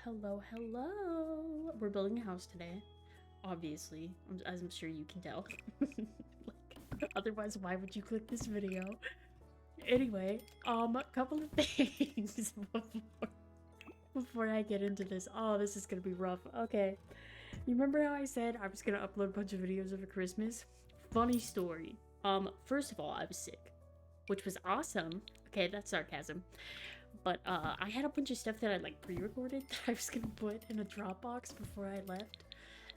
Hello, hello. We're building a house today, obviously, as I'm sure you can tell. Otherwise, why would you click this video? Anyway, a couple of things before I get into this. Oh, this is gonna be rough. Okay, you remember how I said I was gonna upload a bunch of videos over Christmas? Funny story. First of all, I was sick, which was awesome. Okay, that's sarcasm. But I had a bunch of stuff that I like pre-recorded that I was gonna put in a Dropbox before I left.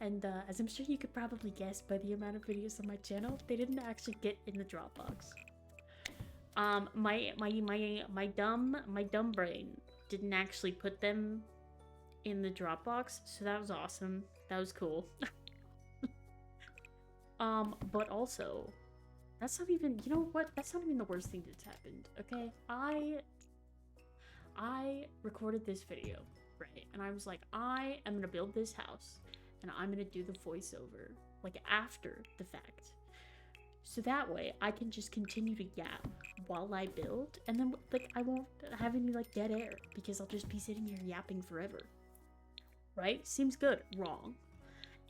And as I'm sure you could probably guess by the amount of videos on my channel, they didn't actually get in the Dropbox. My dumb brain didn't actually put them in the Dropbox, so that was awesome. That was cool. But also, that's not even, you know what? That's not even the worst thing that's happened, okay? I recorded this video, right? And I was like, I am gonna build this house and I'm gonna do the voiceover, like after the fact. So that way I can just continue to yap while I build, and then like I won't have any like dead air because I'll just be sitting here yapping forever. Right? Seems good. Wrong.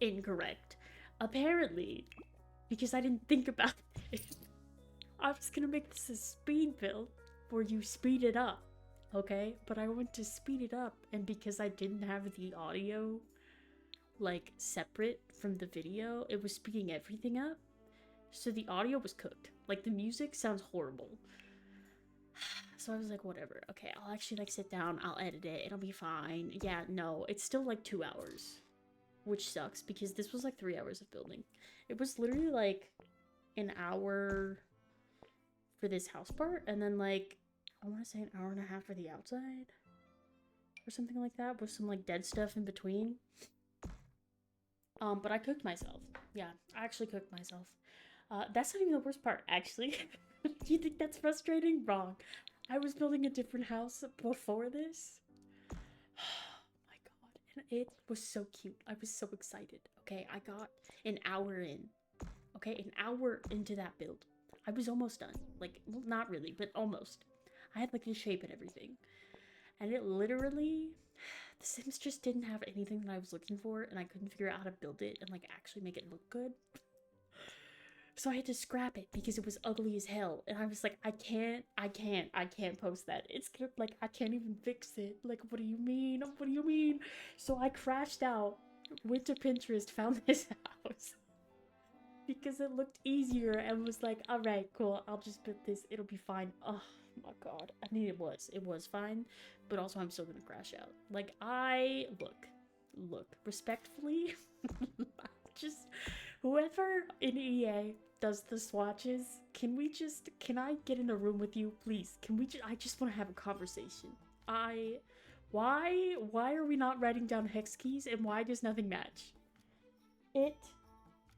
Incorrect. Apparently, because I didn't think about it, I was gonna make this a speed build where you speed it up. Okay, but I went to speed it up, and because I didn't have the audio like separate from the video, it was speeding everything up, so the audio was cooked. Like the music sounds horrible. So I was like, whatever, okay, I'll actually like sit down, I'll edit it, it'll be fine. Yeah, no, it's still like 2 hours, which sucks because this was like 3 hours of building. It was literally like an hour for this house part, and then like I want to say an hour and a half for the outside or something like that, with some like dead stuff in between. But I cooked myself. Yeah, I actually cooked myself. That's not even the worst part, actually. Do you think that's frustrating? Wrong. I was building a different house before this. Oh my god. And it was so cute. I was so excited. Okay, I got an hour in. Okay, an hour into that build. I was almost done. Like, well, not really, but almost. I had like the shape and everything. And it literally, the Sims just didn't have anything that I was looking for, and I couldn't figure out how to build it and like actually make it look good. So I had to scrap it because it was ugly as hell. And I was like, I can't post that. It's gonna, like, I can't even fix it. Like, what do you mean? What do you mean? So I crashed out, went to Pinterest, found this house because it looked easier, and was like, all right, cool, I'll just put this, it'll be fine. Oh my god. I mean, it was fine, but also I'm still gonna crash out. Like, look, respectfully, just whoever in EA does the swatches, can I get in a room with you, please? I just want to have a conversation. Why are we not writing down hex keys, and why does nothing match?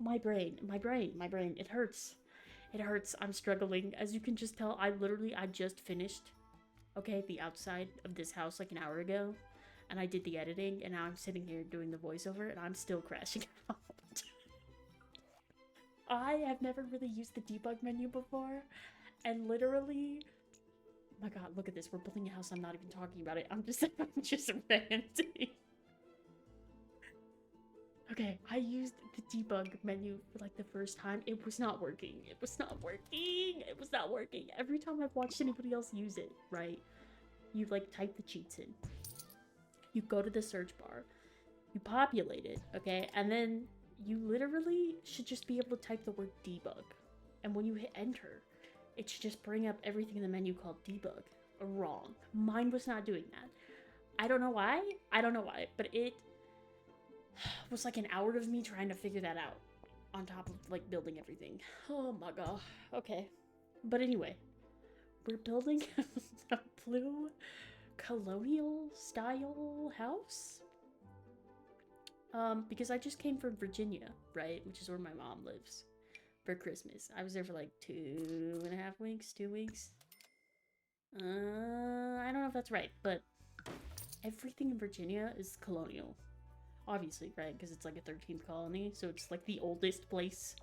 My brain, it hurts. It hurts. I'm struggling. As you can just tell, I just finished, okay, the outside of this house like an hour ago, and I did the editing, and now I'm sitting here doing the voiceover, and I'm still crashing out. I have never really used the debug menu before, and literally, oh my god, look at this. We're building a house. I'm not even talking about it. I'm just ranting. Okay, I used the debug menu for like the first time. It was not working. It was not working. It was not working. Every time I've watched anybody else use it, right? You like type the cheats in. You go to the search bar. You populate it, okay? And then you literally should just be able to type the word debug. And when you hit enter, it should just bring up everything in the menu called debug. Wrong. Mine was not doing that. I don't know why. But it was like an hour of me trying to figure that out on top of like building everything. Oh my god. Okay. But anyway, we're building a blue colonial style house. Because I just came from Virginia, right? Which is where my mom lives, for Christmas. I was there for like 2.5 weeks, 2 weeks. I don't know if that's right, but everything in Virginia is colonial. Obviously, right? Because it's like a 13th colony, so it's like the oldest place.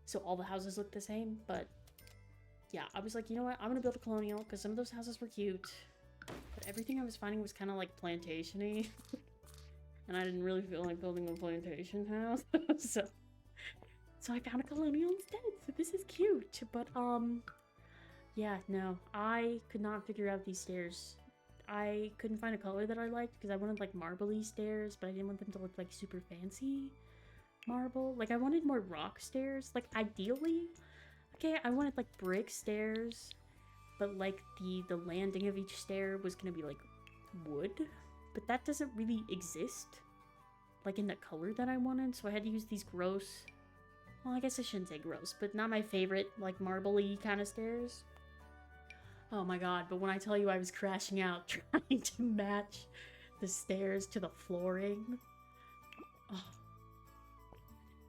So all the houses look the same, but yeah, I was like, you know what? I'm gonna build a colonial because some of those houses were cute. But everything I was finding was kind of like plantation-y. And I didn't really feel like building a plantation house. So I found a colonial instead. So this is cute. But, yeah, no. I could not figure out these stairs. I couldn't find a color that I liked because I wanted, like, marbly stairs, but I didn't want them to look, like, super fancy marble. Like, I wanted more rock stairs. Like, ideally, okay, I wanted, like, brick stairs, but, like, the landing of each stair was gonna be, like, wood. But that doesn't really exist, like, in the color that I wanted, so I had to use these gross... Well, I guess I shouldn't say gross, but not my favorite, like, marbly kind of stairs. Oh my god, but when I tell you I was crashing out trying to match the stairs to the flooring... Oh.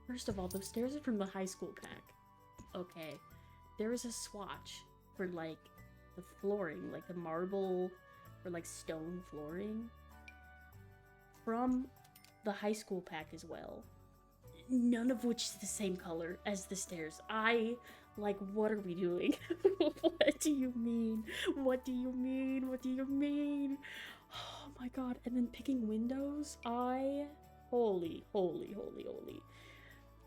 First of all, those stairs are from the high school pack. Okay. There is a swatch for, like, the flooring, like the marble or, like, stone flooring from the high school pack as well. None of which is the same color as the stairs. Like, what are we doing? What do you mean? What do you mean? What do you mean? Oh my god. And then picking windows, holy.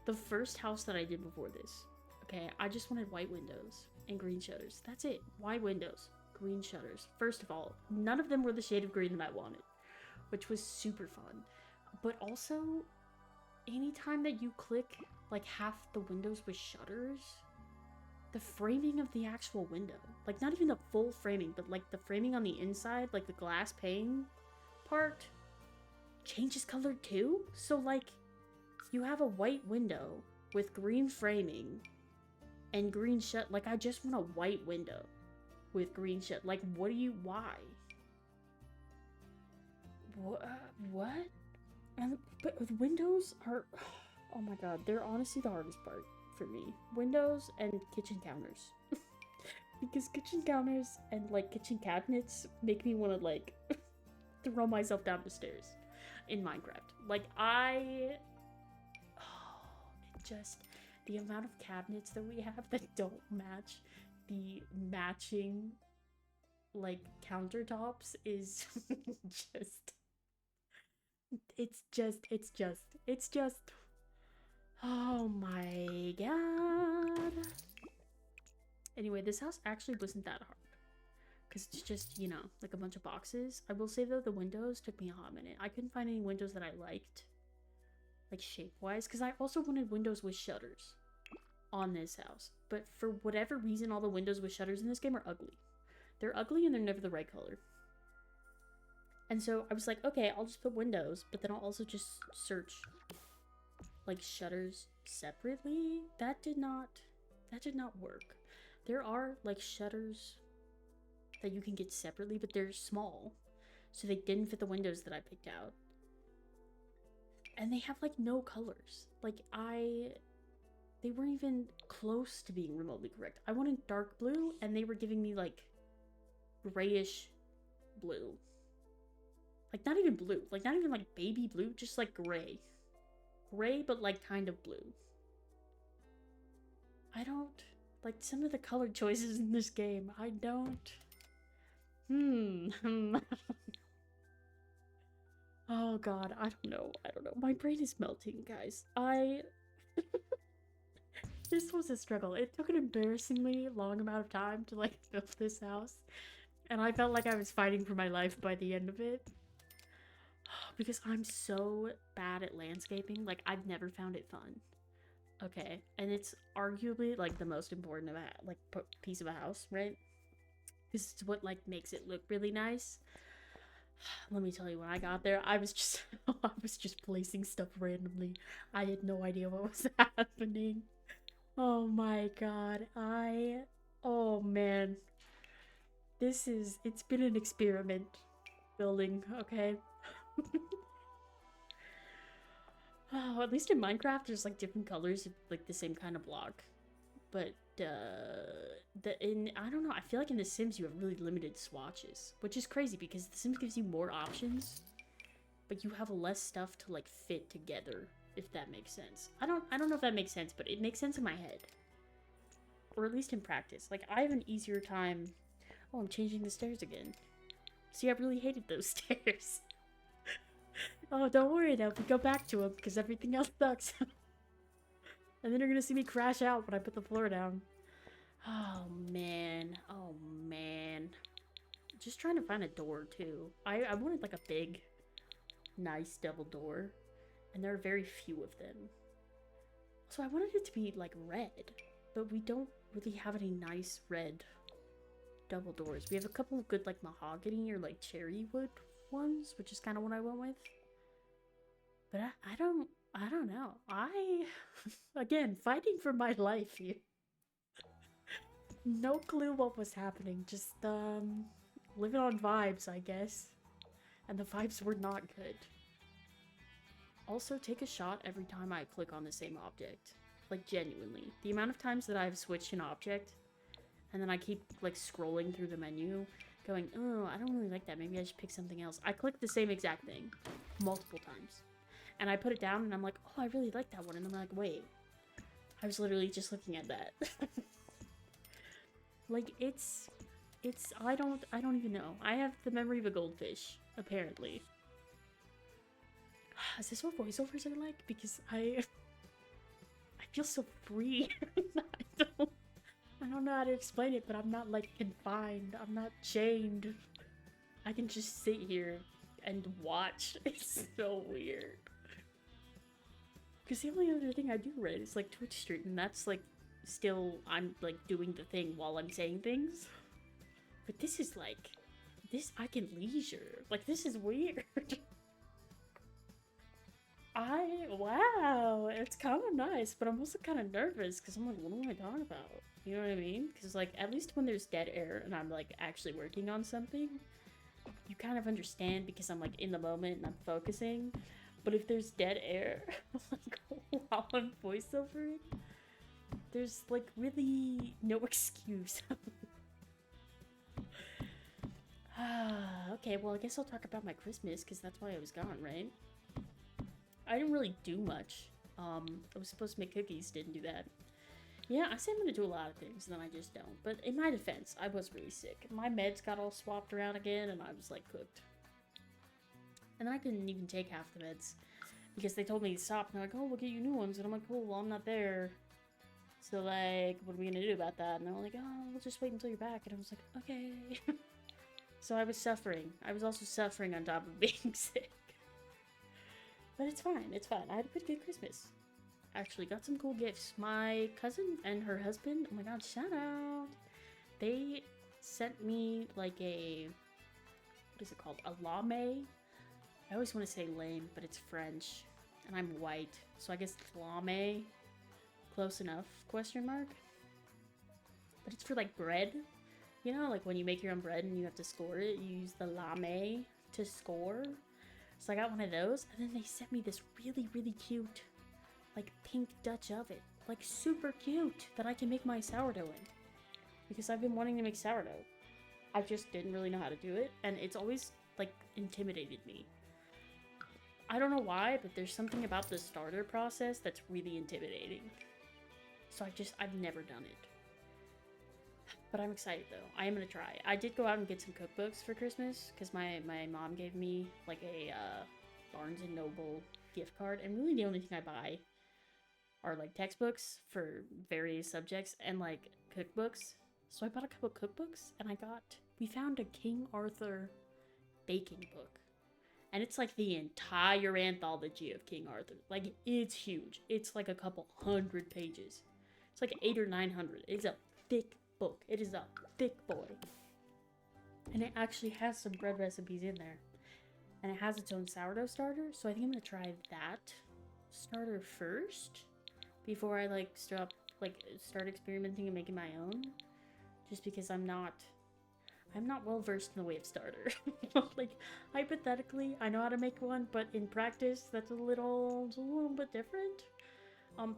The first house that I did before this, okay, I just wanted white windows and green shutters. That's it. White windows, green shutters. First of all, none of them were the shade of green that I wanted, which was super fun. But also, anytime that you click, like, half the windows with shutters, the framing of the actual window, like, not even the full framing, but, like, the framing on the inside, like, the glass pane part, changes color too? So, like, you have a white window with green framing and green shut. Like, I just want a white window with green shut. Like, what do you... Why? What? But windows are... Oh my god, they're honestly the hardest part for me. Windows and kitchen counters. Because kitchen counters and, like, kitchen cabinets make me want to, like, throw myself down the stairs in Minecraft. Like, just the amount of cabinets that we have that don't match the matching, like, countertops is it's just oh my god. Anyway, this house actually wasn't that hard because it's just, you know, like a bunch of boxes. I will say though, the windows took me a hot minute. I couldn't find any windows that I liked, like, shape-wise, because I also wanted windows with shutters on this house. But for whatever reason, all the windows with shutters in this game are ugly. They're ugly and they're never the right color. And so I was like, okay, I'll just put windows, but then I'll also just search, like, shutters separately. That did not work. There are, like, shutters that you can get separately, but they're small. So they didn't fit the windows that I picked out. And they have, like, no colors. Like, they weren't even close to being remotely correct. I wanted dark blue, and they were giving me, like, grayish blue. Like, not even blue. Like, not even, like, baby blue. Just, like, gray. Gray, but, like, kind of blue. I don't... Like, some of the color choices in this game, I don't... Oh god, I don't know. My brain is melting, guys. This was a struggle. It took an embarrassingly long amount of time to, like, build this house. And I felt like I was fighting for my life by the end of it. Because I'm so bad at landscaping. Like, I've never found it fun. Okay, and it's arguably, like, the most important of a piece of a house, right? This is what, like, makes it look really nice. Let me tell you, when I got there, I was just placing stuff randomly. I had no idea what was happening. Oh my god, oh man. It's been an experiment building, okay? Oh, at least in Minecraft, there's, like, different colors of, like, the same kind of block. But, I don't know, I feel like in The Sims you have really limited swatches, which is crazy because The Sims gives you more options, but you have less stuff to, like, fit together, if that makes sense. I don't know if that makes sense, but it makes sense in my head. Or at least in practice. Like, I have an easier time... Oh, I'm changing the stairs again. See, I really hated those stairs. Oh, don't worry though. We go back to them because everything else sucks. And then you're gonna see me crash out when I put the floor down. Oh man. Oh man. Just trying to find a door too. I wanted like a big, nice double door. And there are very few of them. So I wanted it to be like red. But we don't really have any nice red double doors. We have a couple of good like mahogany or like cherry wood ones, which is kind of what I went with. But I don't know. Again, fighting for my life here. No clue what was happening. Just living on vibes, I guess. And the vibes were not good. Also, take a shot every time I click on the same object. Like, genuinely. The amount of times that I've switched an object, and then I keep, like, scrolling through the menu, going, oh, I don't really like that. Maybe I should pick something else. I click the same exact thing. Multiple times. And I put it down, and I'm like, oh, I really like that one. And I'm like, wait. I was literally just looking at that. Like, it's... I don't even know. I have the memory of a goldfish, apparently. Is this what voiceovers are like? Because I feel so free. I don't know how to explain it, but I'm not like confined. I'm not chained. I can just sit here and watch. It's so weird. Because the only other thing I do read is like Twitch stream, and that's like still I'm like doing the thing while I'm saying things. But this is like I can leisure. Like this is weird. Wow, it's kind of nice, but I'm also kind of nervous because I'm like, what am I talking about? You know what I mean? Because like, at least when there's dead air and I'm like actually working on something, you kind of understand because I'm like in the moment and I'm focusing. But if there's dead air, like while I'm voiceovering, there's like really no excuse. Okay, well I guess I'll talk about my Christmas because that's why I was gone, right? I didn't really do much. I was supposed to make cookies, didn't do that. Yeah, I say I'm gonna do a lot of things, and then I just don't. But in my defense, I was really sick. My meds got all swapped around again, and I was, like, cooked. And then I couldn't even take half the meds. Because they told me to stop, and they're like, oh, we'll get you new ones. And I'm like, cool, well, I'm not there. So, like, what are we gonna do about that? And they're like, oh, we'll just wait until you're back. And I was like, okay. So I was suffering. I was also suffering on top of being sick. But it's fine, it's fine. I had a pretty good Christmas. Actually, got some cool gifts. My cousin and her husband, oh my god, shout out! They sent me like a, what is it called? A lame? I always want to say lame, but it's French. And I'm white, so I guess it's lame. Close enough, question mark. But it's for like bread. You know, like when you make your own bread and you have to score it, you use the lame to score. So I got one of those, and then they sent me this really, really cute, like, pink Dutch oven. Like, super cute, that I can make my sourdough in. Because I've been wanting to make sourdough. I just didn't really know how to do it, and it's always, like, intimidated me. I don't know why, but there's something about the starter process that's really intimidating. So I've never done it. But I'm excited, though. I am gonna try. I did go out and get some cookbooks for Christmas, because my mom gave me, like, a Barnes & Noble gift card, and really the only thing I buy are, like, textbooks for various subjects, and, like, cookbooks. So I bought a couple cookbooks, and we found a King Arthur baking book. And it's, like, the entire anthology of King Arthur. Like, it's huge. It's, like, a couple hundred pages. It's, like, 800 or 900. It's a thick book. It is a thick boy. And it actually has some bread recipes in there. And it has its own sourdough starter, so I think I'm gonna try that starter first before I like start experimenting and making my own. Just because I'm not well versed in the way of starter. Like, hypothetically, I know how to make one, but in practice, it's a little bit different.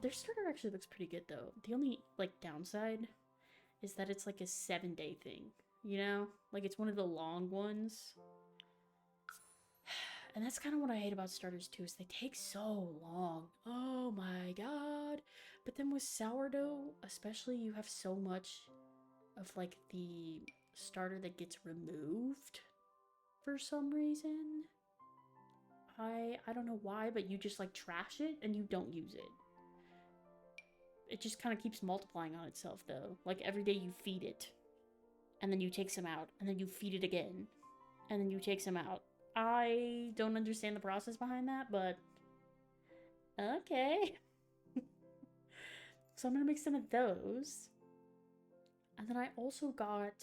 Their starter actually looks pretty good though. The only like downside is that it's like a 7-day thing, you know? Like, it's one of the long ones. And that's kind of what I hate about starters too, is they take so long. Oh my god. But then with sourdough, especially, you have so much of like the starter that gets removed. for some reason. I don't know why, but you just like trash it and you don't use it. It just kind of keeps multiplying on itself though. Like every day you feed it. And then you take some out. And then you feed it again. And then you take some out. I don't understand the process behind that, but okay. So I'm gonna make some of those. And then I also got...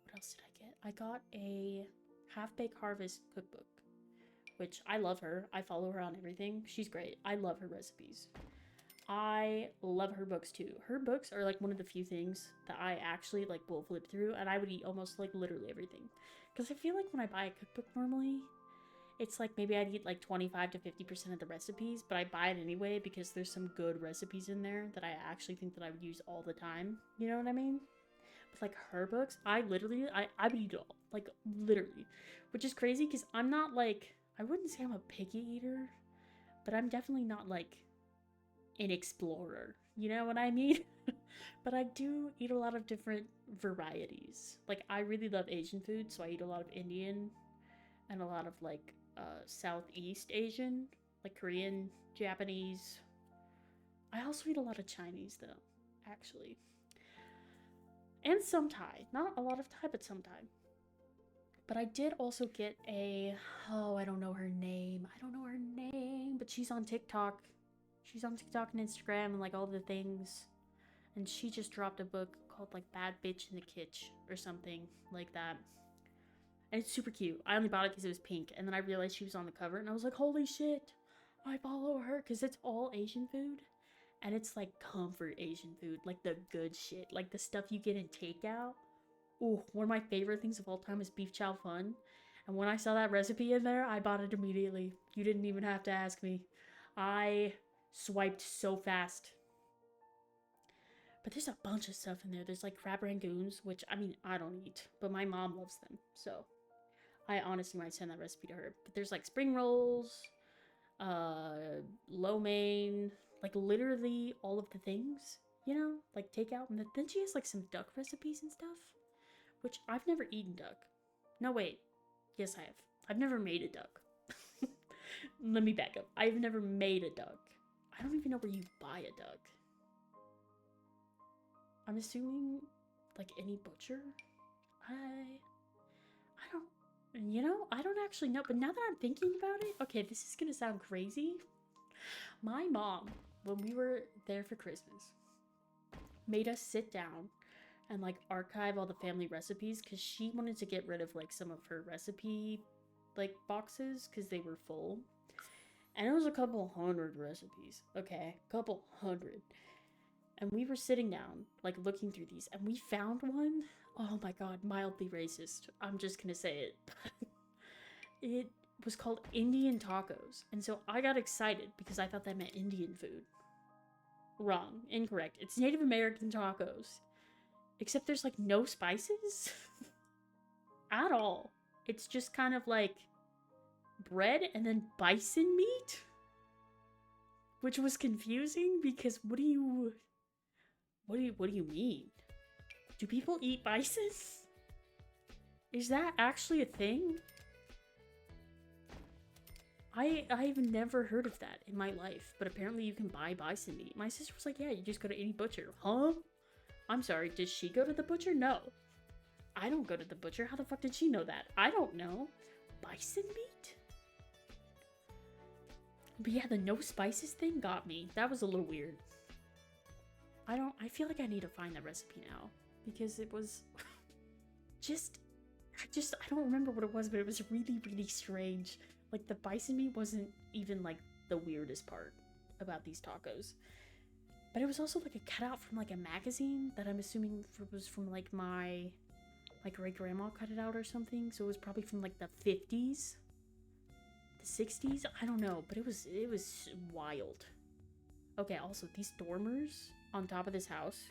What else did I get? I got a Half-Baked Harvest cookbook. Which, I love her. I follow her on everything. She's great. I love her recipes. I love her books too. Her books are like one of the few things that I actually like will flip through, and I would eat almost like literally everything. Because I feel like when I buy a cookbook normally, it's like maybe I'd eat like 25 to 50% of the recipes, but I buy it anyway because there's some good recipes in there that I actually think that I would use all the time. You know what I mean? But like her books, I would eat it all. Like literally. Which is crazy because I'm not like, I wouldn't say I'm a picky eater, but I'm definitely not like an explorer. You know what I mean? But I do eat a lot of different varieties. Like I really love Asian food, so I eat a lot of Indian and a lot of like Southeast Asian, like Korean, Japanese. I also eat a lot of Chinese though, actually. And some Thai. Not a lot of Thai, but some Thai. But I did also get a... Oh, I don't know her name. But she's on TikTok. She's on TikTok and Instagram and like all the things. And she just dropped a book called like Bad Bitch in the Kitsch or something like that. And it's super cute. I only bought it because it was pink. And then I realized she was on the cover and I was like, holy shit. I follow her because it's all Asian food. And it's like comfort Asian food. Like the good shit. Like the stuff you get in takeout. Ooh, one of my favorite things of all time is beef chow fun. And when I saw that recipe in there, I bought it immediately. You didn't even have to ask me. I swiped so fast. But there's a bunch of stuff in there. There's like crab rangoons, which, I mean, I don't eat. But my mom loves them. So, I honestly might send that recipe to her. But there's like spring rolls, lo mein, like literally all of the things, you know? Like takeout. And then she has like some duck recipes and stuff. Which I've never eaten duck. No, wait. Yes, I have. I've never made a duck. Let me back up. I've never made a duck. I don't even know where you buy a duck. I'm assuming, like, any butcher? I don't, you know, I don't actually know. But now that I'm thinking about it, okay, this is gonna sound crazy. My mom, when we were there for Christmas, made us sit down and like archive all the family recipes because she wanted to get rid of like some of her recipe like boxes because they were full. And it was a couple hundred recipes. Okay, a couple hundred. And we were sitting down like looking through these and we found one. Oh my god, mildly racist. I'm just gonna say it. It was called Indian tacos. And so I got excited because I thought that meant Indian food. Wrong. Incorrect. It's Native American tacos. Except there's like no spices at all. It's just kind of like bread and then bison meat, which was confusing because what do you mean? Do people eat bison? Is that actually a thing? I've never heard of that in my life, but apparently you can buy bison meat. My sister was like, yeah, you just go to any butcher. Huh? I'm sorry, did she go to the butcher? No. I don't go to the butcher. How the fuck did she know that? I don't know. Bison meat? But yeah, the no spices thing got me. That was a little weird. I feel like I need to find that recipe now. Because it was I don't remember what it was, but it was really, really strange. Like the bison meat wasn't even like the weirdest part about these tacos. But it was also like a cutout from like a magazine that I'm assuming was from like my great grandma cut it out or something. So it was probably from like the 50s, the 60s. I don't know, but it was wild. Okay, also these dormers on top of this house.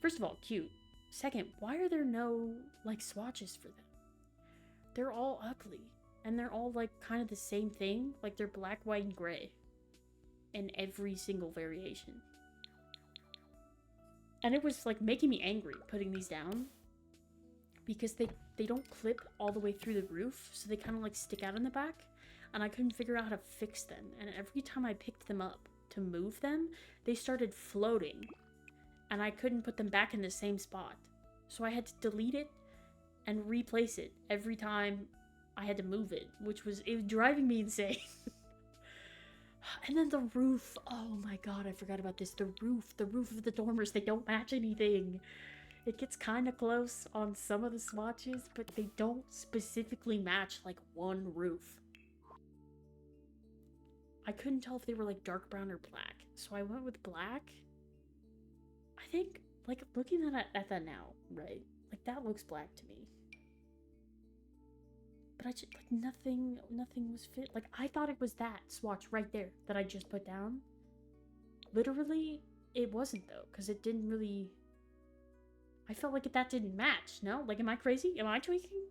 First of all, cute. Second, why are there no like swatches for them? They're all ugly, and they're all like kind of the same thing. Like they're black, white, and gray in every single variation. And it was like making me angry putting these down because they don't clip all the way through the roof, so they kind of like stick out in the back, and I couldn't figure out how to fix them. And every time I picked them up to move them, they started floating, and I couldn't put them back in the same spot. So I had to delete it and replace it every time I had to move it, which was driving me insane. And then the roof. Oh my god, I forgot about this. The roof of the dormers, they don't match anything. It gets kind of close on some of the swatches, but they don't specifically match like one roof. I couldn't tell if they were like dark brown or black, so I went with black. I think, like, looking at that now, right? Like, that looks black to me. But I just, like, nothing was fit. Like, I thought it was that swatch right there that I just put down. Literally, it wasn't, though, because it didn't really... I felt like that didn't match, no? Like, am I crazy? Am I tweaking?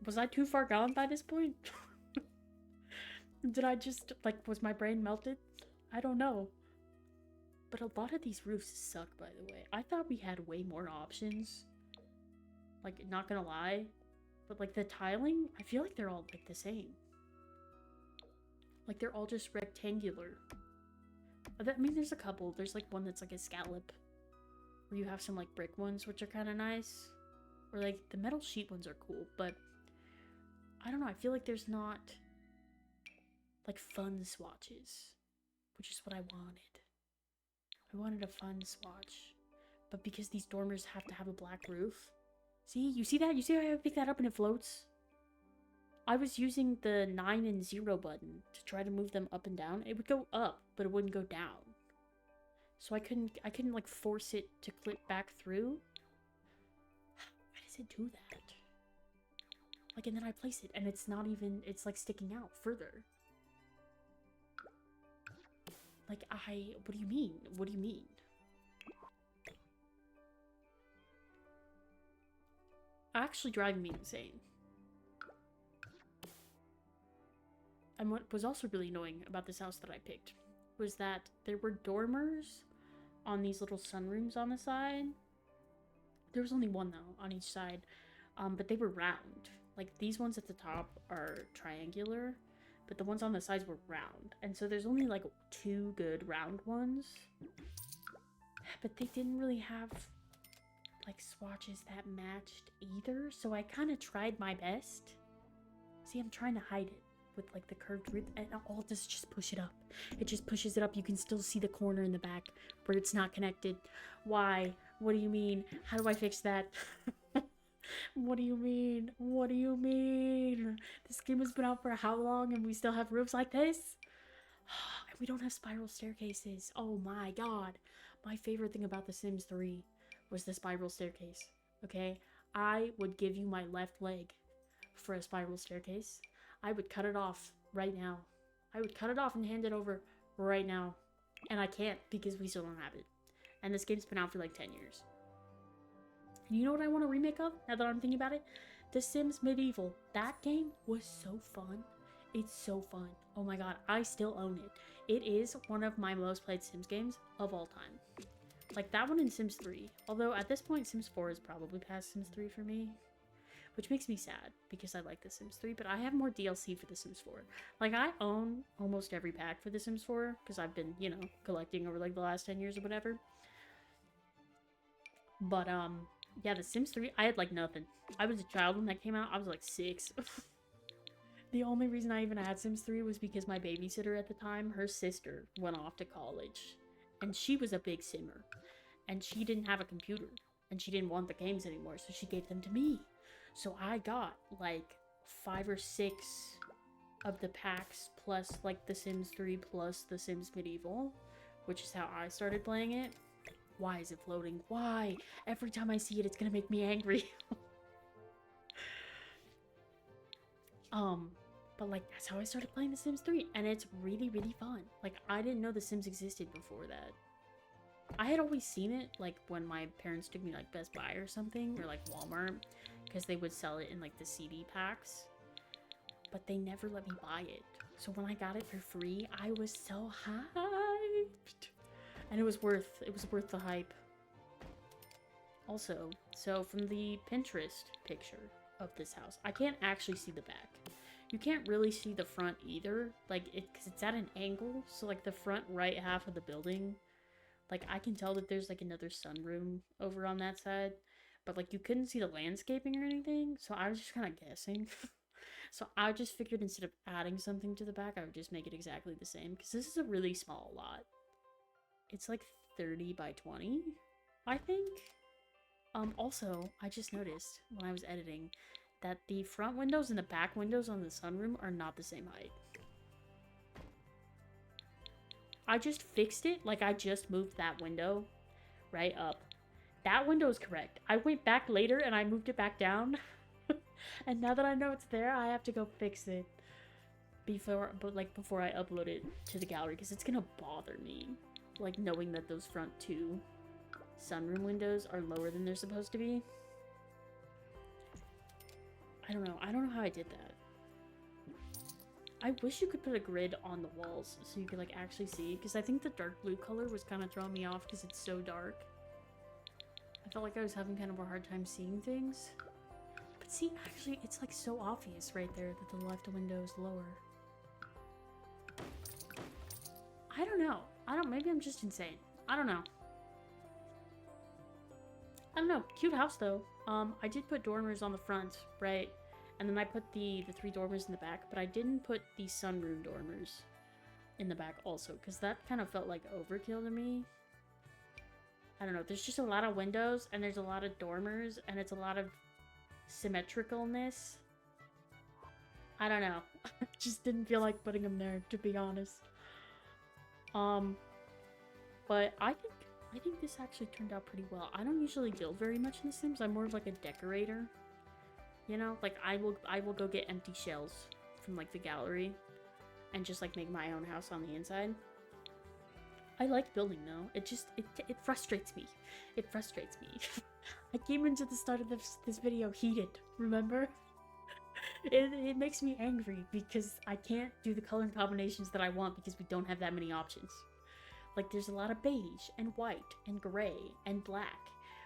Was I too far gone by this point? Did I just, like, was my brain melted? I don't know. But a lot of these roofs suck, by the way. I thought we had way more options. Like, not gonna lie. But, like, the tiling, I feel like they're all, like, the same. Like, they're all just rectangular. I mean, there's a couple. There's, like, one that's, like, a scallop. Where you have some, like, brick ones, which are kind of nice. Or, like, the metal sheet ones are cool. But, I don't know. I feel like there's not, like, fun swatches. Which is what I wanted. I wanted a fun swatch. But because these dormers have to have a black roof... See? You see that? You see how I pick that up and it floats? I was using the 9 and 0 button to try to move them up and down. It would go up, but it wouldn't go down. So I couldn't like force it to clip back through. Why does it do that? Like, and then I place it and it's not even, it's like sticking out further. Like, what do you mean? What do you mean? Actually driving me insane. And what was also really annoying about this house that I picked was that there were dormers on these little sunrooms on the side. There was only one though on each side, but they were round. Like, these ones at the top are triangular, but the ones on the sides were round. And so there's only like 2 good round ones, but they didn't really have like swatches that matched either. So I kind of tried my best. See, I'm trying to hide it with like the curved roof, and all this just push it up. It just pushes it up. You can still see the corner in the back where it's not connected. Why? What do you mean? How do I fix that? What do you mean? What do you mean? This game has been out for how long and we still have roofs like this? And we don't have spiral staircases. Oh my god. My favorite thing about The Sims 3 was the spiral staircase. Okay? I would give you my left leg for a spiral staircase. I would cut it off right now. I would cut it off and hand it over right now. And I can't because we still don't have it. And this game's been out for like 10 years. And you know what I want to remake of, now that I'm thinking about it? The Sims Medieval. That game was so fun. It's so fun. Oh my god, I still own it. It is one of my most played Sims games of all time. Like that one in Sims 3. Although at this point, Sims 4 is probably past Sims 3 for me. Which makes me sad, because I like The Sims 3, but I have more DLC for The Sims 4. Like, I own almost every pack for The Sims 4, because I've been, you know, collecting over, like, the last 10 years or whatever. But, yeah, The Sims 3, I had, like, nothing. I was a child when that came out. I was, like, 6. The only reason I even had Sims 3 was because my babysitter at the time, her sister, went off to college. And she was a big Simmer. And she didn't have a computer. And she didn't want the games anymore, so she gave them to me. So I got, like, 5 or 6 of the packs, plus, like, The Sims 3 plus The Sims Medieval, which is how I started playing it. Why is it floating? Why? Every time I see it, it's gonna make me angry. But, like, that's how I started playing The Sims 3, and it's really, really fun. Like, I didn't know The Sims existed before that. I had always seen it, like, when my parents took me, like, Best Buy or something, or, like, Walmart, because they would sell it in, like, the CD packs, but they never let me buy it. So when I got it for free, I was so hyped, and it was worth the hype. Also, so from the Pinterest picture of this house, I can't actually see the back. You can't really see the front either, like, because it's at an angle, so, like, the front right half of the building, like, I can tell that there's, like, another sunroom over on that side, but, like, you couldn't see the landscaping or anything, so I was just kind of guessing. So I just figured instead of adding something to the back, I would just make it exactly the same, because this is a really small lot. It's, like, 30 by 20, I think? Also, I just noticed when I was editing that the front windows and the back windows on the sunroom are not the same height. I just fixed it, like I just moved that window right up. That window is correct. I went back later and I moved it back down. And now that I know it's there, I have to go fix it before I upload it to the gallery, because it's gonna bother me, like, knowing that those front two sunroom windows are lower than they're supposed to be. I don't know how I did that. I wish you could put a grid on the walls so you could, like, actually see, because I think the dark blue color was kind of throwing me off because it's so dark. I felt like I was having kind of a hard time seeing things. But see, actually, it's, like, so obvious right there that the left window is lower. I don't know. Maybe I'm just insane. I don't know. Cute house, though. I did put dormers on the front, right? And then I put the 3 dormers in the back, but I didn't put the sunroom dormers in the back also, because that kind of felt like overkill to me. I don't know, there's just a lot of windows, and there's a lot of dormers, and it's a lot of symmetricalness. I don't know. Just didn't feel like putting them there, to be honest. But I think this actually turned out pretty well. I don't usually build very much in The Sims. I'm more of like a decorator. You know, like I will go get empty shells from like the gallery and just like make my own house on the inside. I like building though. It frustrates me. It frustrates me. I came into the start of this video heated, remember? It makes me angry because I can't do the color combinations that I want because we don't have that many options. Like, there's a lot of beige and white and gray and black.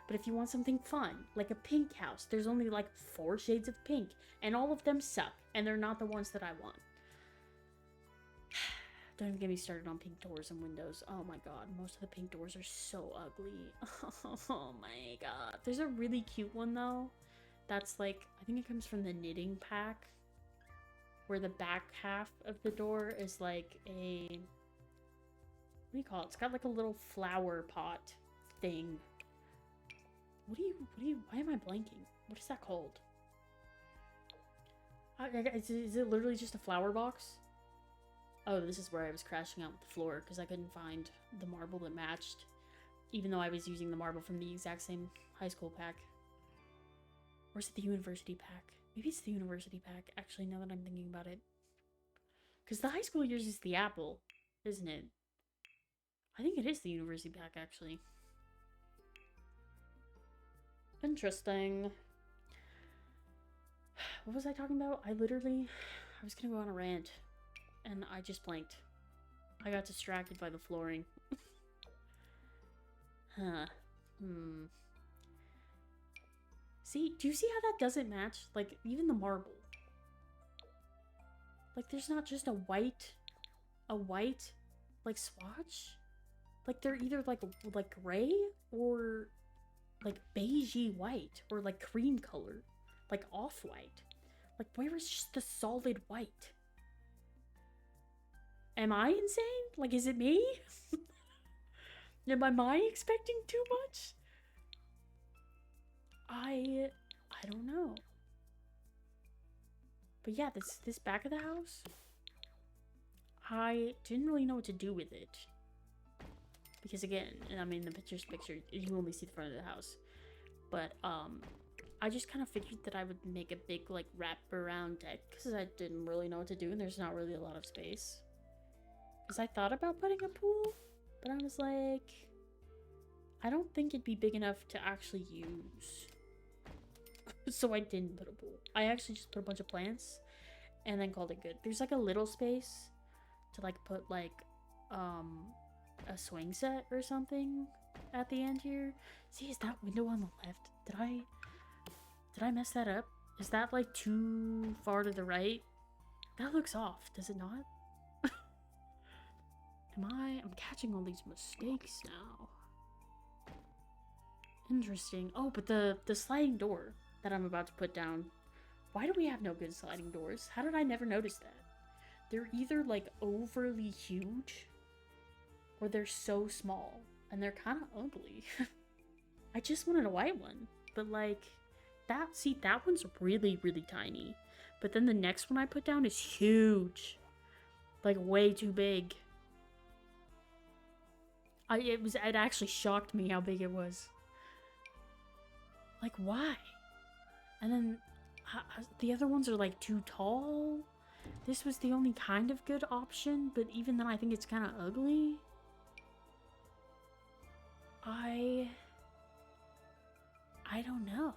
But if you want something fun, like a pink house, there's only like 4 shades of pink, and all of them suck, and they're not the ones that I want. Don't even get me started on pink doors and windows. Oh my god, most of the pink doors are so ugly. Oh my god. There's a really cute one though. That's like, I think it comes from the knitting pack, where the back half of the door is like a, what do you call it? It's got like a little flower pot thing. Why am I blanking? What is that called? Is it literally just a flower box? Oh, this is where I was crashing out with the floor because I couldn't find the marble that matched, even though I was using the marble from the exact same high school pack. Or is it the university pack? Maybe it's the university pack, actually, now that I'm thinking about it. Because the high school uses the apple, isn't it? I think it is the university pack, actually. Interesting. What was I talking about? I was gonna go on a rant, and I just blanked. I got distracted by the flooring. Huh. See, do you see how that doesn't match? Like, even the marble. Like, there's not just a white, like, swatch? Like, they're either, like gray, or, like, beigey white, or, like, cream color. Like, off-white. Like, where is just the solid white? Am I insane? Like, is it me? Am I expecting too much? I don't know. But yeah, this back of the house, I didn't really know what to do with it. Because again, I mean, the picture, you only see the front of the house. But, I just kind of figured that I would make a big, like, wrap-around deck, because I didn't really know what to do, and there's not really a lot of space. Because I thought about putting a pool, but I was like, I don't think it'd be big enough to actually use. So I didn't put a pool. I actually just put a bunch of plants, and then called it good. There's, like, a little space to, like, put, like, a swing set or something. at the end here. See, is that window on the left? Did I mess that up? Is that like too far to the right? That looks off, does it not? I'm catching all these mistakes now. Interesting. Oh, but the sliding door that I'm about to put down. Why do we have no good sliding doors? How did I never notice that? They're either like overly huge or they're so small and they're kind of ugly. I just wanted a white one, but like that one's really, really tiny. But then the next one I put down is huge. Like way too big. It actually shocked me how big it was. Like, why? And then the other ones are like too tall. This was the only kind of good option, but even then I think it's kind of ugly. I don't know.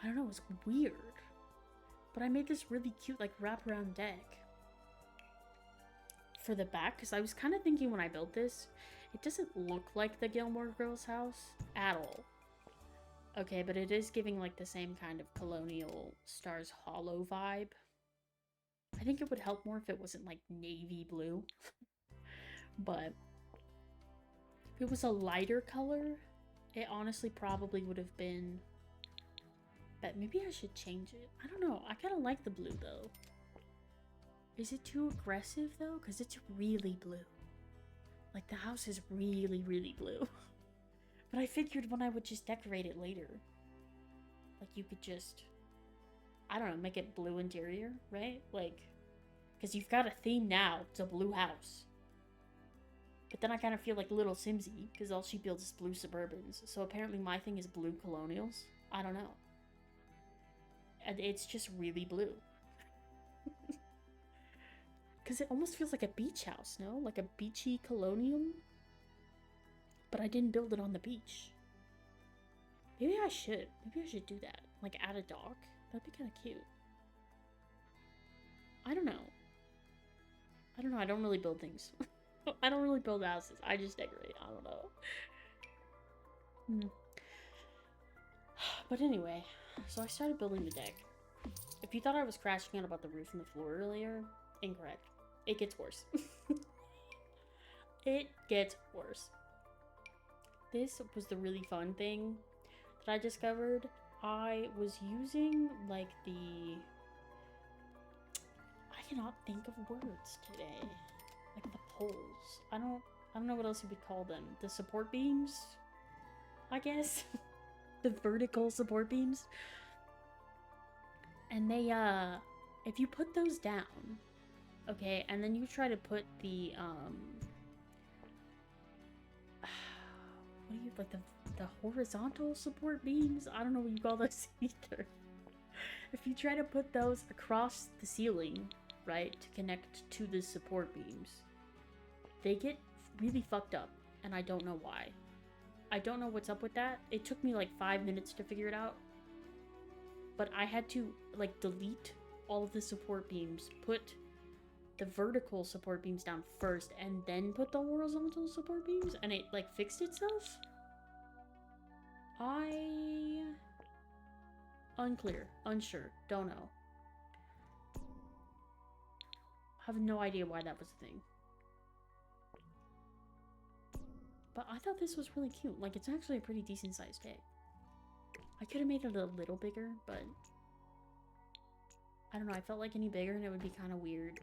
I don't know, it's weird. But I made this really cute like wraparound deck for the back, because I was kind of thinking when I built this, it doesn't look like the Gilmore Girls house at all. Okay, but it is giving like the same kind of Colonial Stars Hollow vibe. I think it would help more if it wasn't like navy blue. But if it was a lighter color, it honestly probably would have been... But maybe I should change it. I don't know. I kind of like the blue though. Is it too aggressive though? Because it's really blue. Like the house is really, really blue. But I figured when I would just decorate it later, like you could just, I don't know, make it blue interior, right? Like, because you've got a theme now. It's a blue house. But then I kind of feel like little Simsy, because all she builds is blue Suburbans. So apparently my thing is blue Colonials. I don't know. And it's just really blue. Because it almost feels like a beach house, no? Like a beachy Colonial. But I didn't build it on the beach. Maybe I should. Maybe I should do that. Like add a dock. That'd be kind of cute. I don't know. I don't really build things. I don't really build houses. I just decorate. I don't know. But anyway, so I started building the deck. If you thought I was crashing out about the roof and the floor earlier, incorrect. It gets worse. It gets worse. This was the really fun thing that I discovered. I was using like I cannot think of words today. Like the poles. I don't know what else you would call them. The support beams, I guess. The vertical support beams. And they if you put those down, okay, and then you try to put the what do you, like the horizontal support beams? I don't know what you call those either. If you try to put those across the ceiling, right, to connect to the support beams, they get really fucked up, and I don't know why. I don't know what's up with that. It took me like 5 minutes to figure it out. But I had to like delete all of the support beams, put the vertical support beams down first, and then put the horizontal support beams, and it like fixed itself? Unclear, unsure, don't know. Have no idea why that was a thing. But I thought this was really cute. Like, it's actually a pretty decent sized deck. I could have made it a little bigger, but I don't know, I felt like any bigger and it would be kind of weird.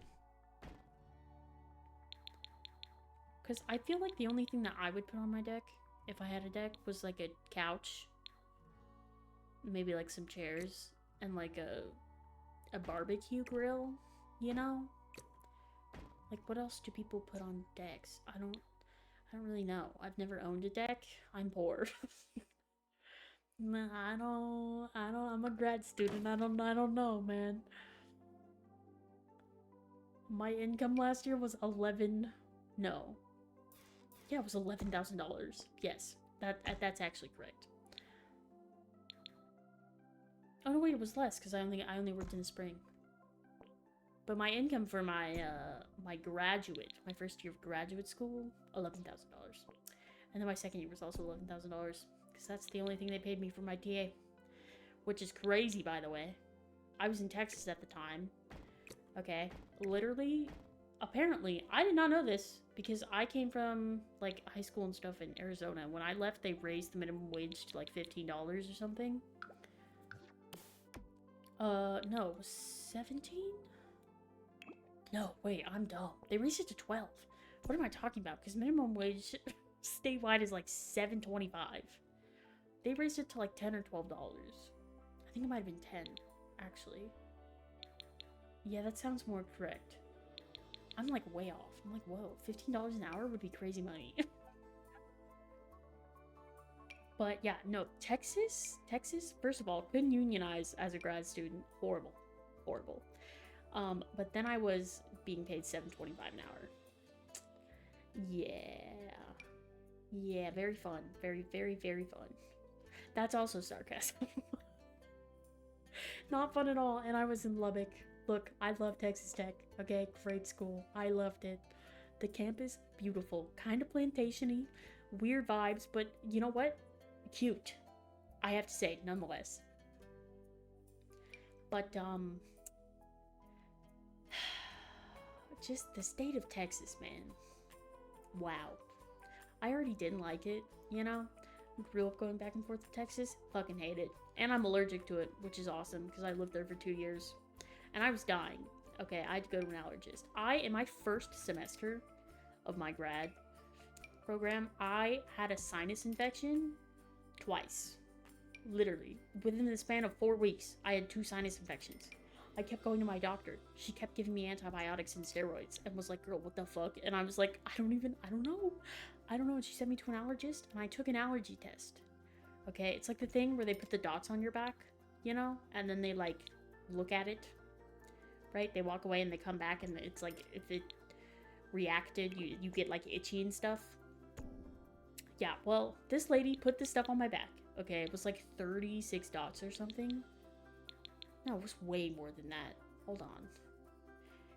Because I feel like the only thing that I would put on my deck, if I had a deck, was like a couch. Maybe like some chairs. And like a barbecue grill, you know? Like, what else do people put on decks? I don't really know. I've never owned a deck. I'm poor. I'm a grad student. I don't know, man. My income last year was Yeah, it was $11,000. Yes, that's actually correct. Oh no, wait, it was less because I only worked in the spring. But my income for my my first year of graduate school, $11,000. And then my second year was also $11,000 because that's the only thing they paid me for my TA, which is crazy, by the way. I was in Texas at the time. Okay, literally, apparently, I did not know this because I came from like high school and stuff in Arizona. When I left, they raised the minimum wage to like $15 or something. No, 17? No, wait, I'm dumb. They raised it to 12. What am I talking about? Because minimum wage statewide is like $7.25. They raised it to like $10 or $12. I think it might have been 10, actually. Yeah, that sounds more correct. I'm like way off. I'm like, whoa, $15 an hour would be crazy money. But yeah, no, Texas, first of all, couldn't unionize as a grad student. Horrible. Horrible. But then I was being paid $7.25 an hour. Yeah. Yeah, very fun. Very, very, very fun. That's also sarcasm. Not fun at all. And I was in Lubbock. Look, I love Texas Tech. Okay, great school. I loved it. The campus, beautiful. Kind of plantation-y. Weird vibes, but you know what? Cute. I have to say, nonetheless. But, just the state of Texas, man. Wow. I already didn't like it, you know? Grew up going back and forth to Texas. Fucking hate it. And I'm allergic to it, which is awesome, because I lived there for 2 years. And I was dying. Okay, I had to go to an allergist. In my first semester of my grad program, I had a sinus infection twice. Literally. Within the span of 4 weeks, I had 2 sinus infections. I kept going to my doctor. She kept giving me antibiotics and steroids and was like, girl, what the fuck? And I was like, I don't know. And she sent me to an allergist and I took an allergy test. Okay, it's like the thing where they put the dots on your back, you know? And then they like look at it, right? They walk away and they come back and it's like, if it reacted, you get like itchy and stuff. Yeah, well, this lady put this stuff on my back. Okay, it was like 36 dots or something. No, it was way more than that. Hold on.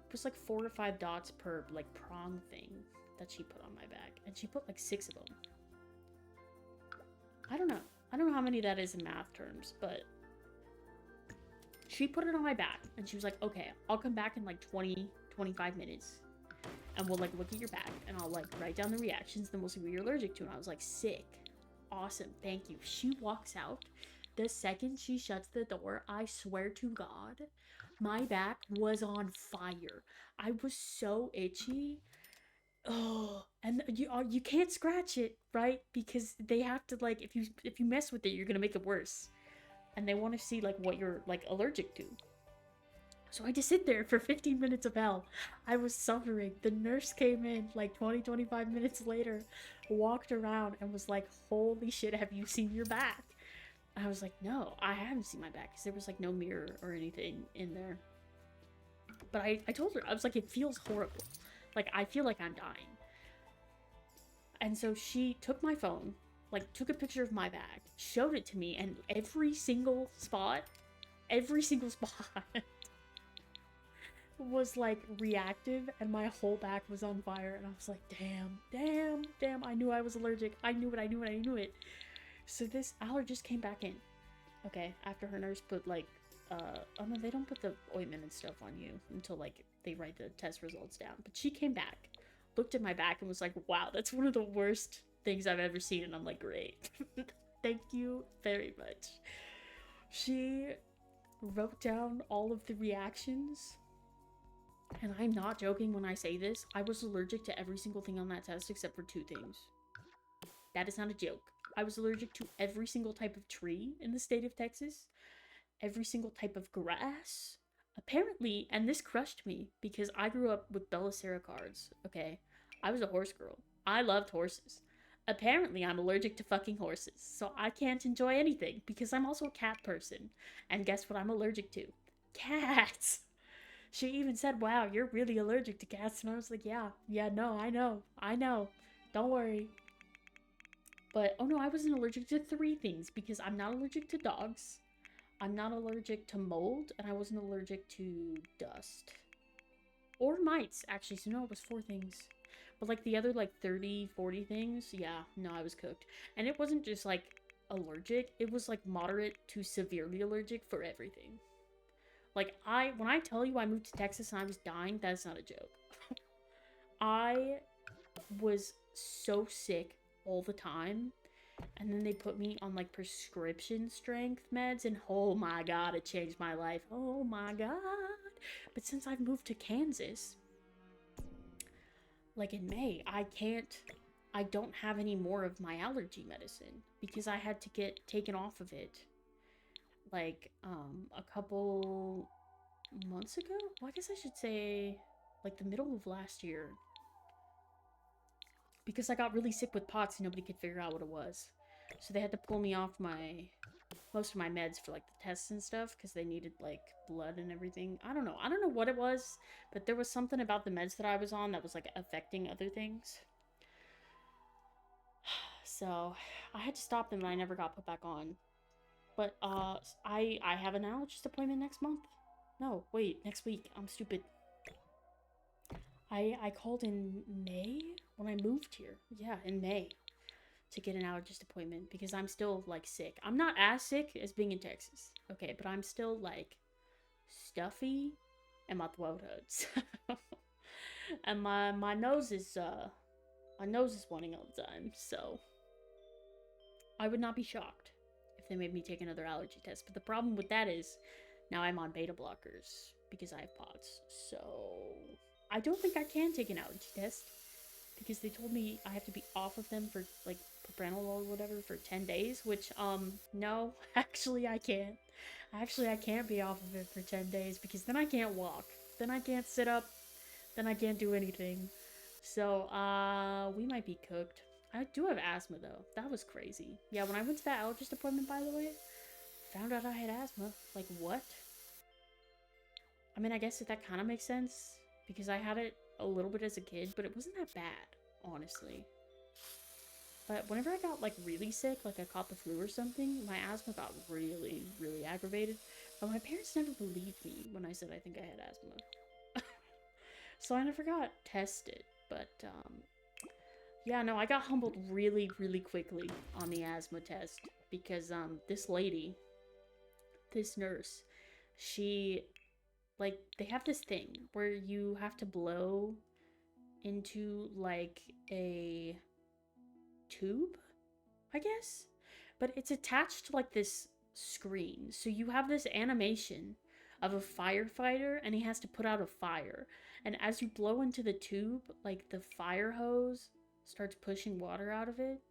It was like 4 or 5 dots per, like, prong thing that she put on my back. And she put, like, 6 of them. I don't know. I don't know how many that is in math terms, but she put it on my back. And she was like, okay, I'll come back in, like, 25 minutes. And we'll, like, look at your back. And I'll, like, write down the reactions. Then we'll see what you're allergic to. And I was like, sick. Awesome. Thank you. She walks out. The second she shuts the door, I swear to God, my back was on fire. I was so itchy. Oh, and you can't scratch it, right? Because they have to, like, if you mess with it, you're gonna make it worse. And they want to see like what you're like allergic to. So I just sit there for 15 minutes of hell. I was suffering. The nurse came in like 25 minutes later, walked around and was like, holy shit, have you seen your back? I was like, no, I haven't seen my back because there was like no mirror or anything in there. But I told her, I was like, it feels horrible. Like, I feel like I'm dying. And so she took my phone, like took a picture of my back, showed it to me, and every single spot was like reactive and my whole back was on fire. And I was like, damn, I knew I was allergic. I knew it. So this allergist came back in, okay, after her nurse put like, oh no, they don't put the ointment and stuff on you until like they write the test results down. But she came back, looked at my back and was like, wow, that's one of the worst things I've ever seen. And I'm like, great. Thank you very much. She wrote down all of the reactions. And I'm not joking when I say this. I was allergic to every single thing on that test except for 2 things. That is not a joke. I was allergic to every single type of tree in the state of Texas. Every single type of grass. Apparently, and this crushed me because I grew up with Belisara cards, okay? I was a horse girl. I loved horses. Apparently, I'm allergic to fucking horses, so I can't enjoy anything because I'm also a cat person. And guess what I'm allergic to? Cats! She even said, wow, you're really allergic to cats. And I was like, yeah, no, I know. Don't worry. But, oh no, I wasn't allergic to 3 things because I'm not allergic to dogs. I'm not allergic to mold, and I wasn't allergic to dust. Or mites, actually. So no, it was 4 things. But like the other like 30, 40 things, yeah, no, I was cooked. And it wasn't just like allergic, it was like moderate to severely allergic for everything. Like when I tell you I moved to Texas and I was dying, that's not a joke. I was so sick all the time. And then they put me on like prescription strength meds, and oh my god, it changed my life. Oh my god. But since I've moved to Kansas, like in May, I don't have any more of my allergy medicine because I had to get taken off of it like a couple months ago. Well, I guess I should say like the middle of last year, because I got really sick with POTS and nobody could figure out what it was. So they had to pull me off most of my meds for like the tests and stuff because they needed like blood and everything. I don't know. I don't know what it was, but there was something about the meds that I was on that was like affecting other things. So I had to stop them and I never got put back on. But I have an allergist appointment next month. No, wait, next week. I'm stupid. I called in May when I moved here. Yeah, in May to get an allergist appointment because I'm still like sick. I'm not as sick as being in Texas. Okay, but I'm still like stuffy and my throat hurts. And my nose is running all the time. So I would not be shocked if they made me take another allergy test. But the problem with that is now I'm on beta blockers because I have POTS. So I don't think I can take an allergy test because they told me I have to be off of them for like propranolol or whatever for 10 days, which no, actually I can't. Actually I can't be off of it for 10 days because then I can't walk. Then I can't sit up. Then I can't do anything. So we might be cooked. I do have asthma though. That was crazy. Yeah, when I went to that allergist appointment, by the way, found out I had asthma. Like, what? I mean, I guess that kind of makes sense because I had it a little bit as a kid, but it wasn't that bad, honestly. But whenever I got like really sick, like I caught the flu or something, my asthma got really, really aggravated. But my parents never believed me when I said I think I had asthma. So I never got tested. But yeah, no, I got humbled really, really quickly on the asthma test because this lady, this nurse, she like they have this thing where you have to blow into like a tube, I guess, but it's attached to like this screen. So you have this animation of a firefighter and he has to put out a fire. And as you blow into the tube, like the fire hose starts pushing water out of it,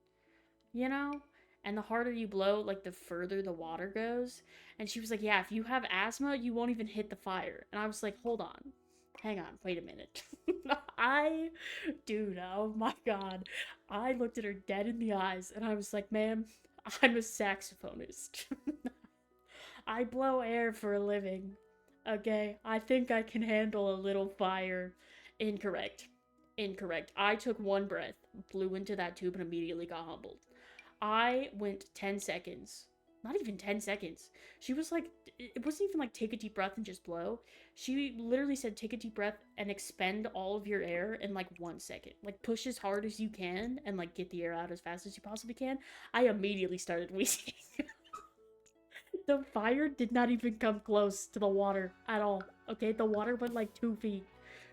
you know? And the harder you blow, like the further the water goes. And she was like, yeah, if you have asthma, you won't even hit the fire. And I was like, hold on. Hang on, wait a minute. Dude, oh my god. I looked at her dead in the eyes and I was like, ma'am, I'm a saxophonist. I blow air for a living. Okay, I think I can handle a little fire. Incorrect. Incorrect. I took one breath, blew into that tube, and immediately got humbled. I went 10 seconds. Not even 10 seconds. She was like, it wasn't even like take a deep breath and just blow. She literally said take a deep breath and expend all of your air in like 1 second. Like push as hard as you can and like get the air out as fast as you possibly can. I immediately started wheezing. The fire did not even come close to the water at all. Okay, the water went like 2 feet.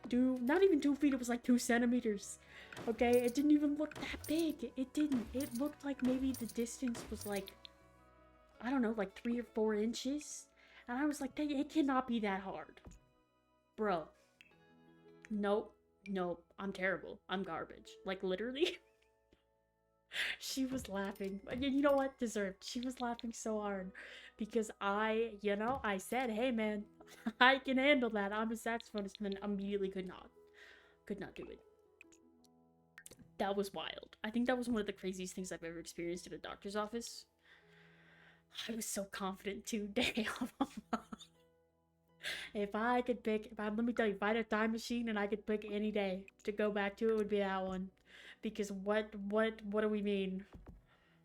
Dude, not even 2 feet, it was like 2 centimeters. Okay, it didn't even look that big. It didn't. It looked like maybe the distance was like, I don't know, like 3 or 4 inches. And I was like, it cannot be that hard. Bro. Nope. Nope. I'm terrible. I'm garbage. Like, literally. She was laughing. You know what? Deserved. She was laughing so hard. Because I said, hey man, I can handle that. I'm a saxophonist. And then immediately could not. Could not do it. That was wild. I think that was one of the craziest things I've ever experienced at a doctor's office. I was so confident too. Damn. If I could pick, let me tell you, if I had a time machine and I could pick any day to go back to, it would be that one. Because what do we mean?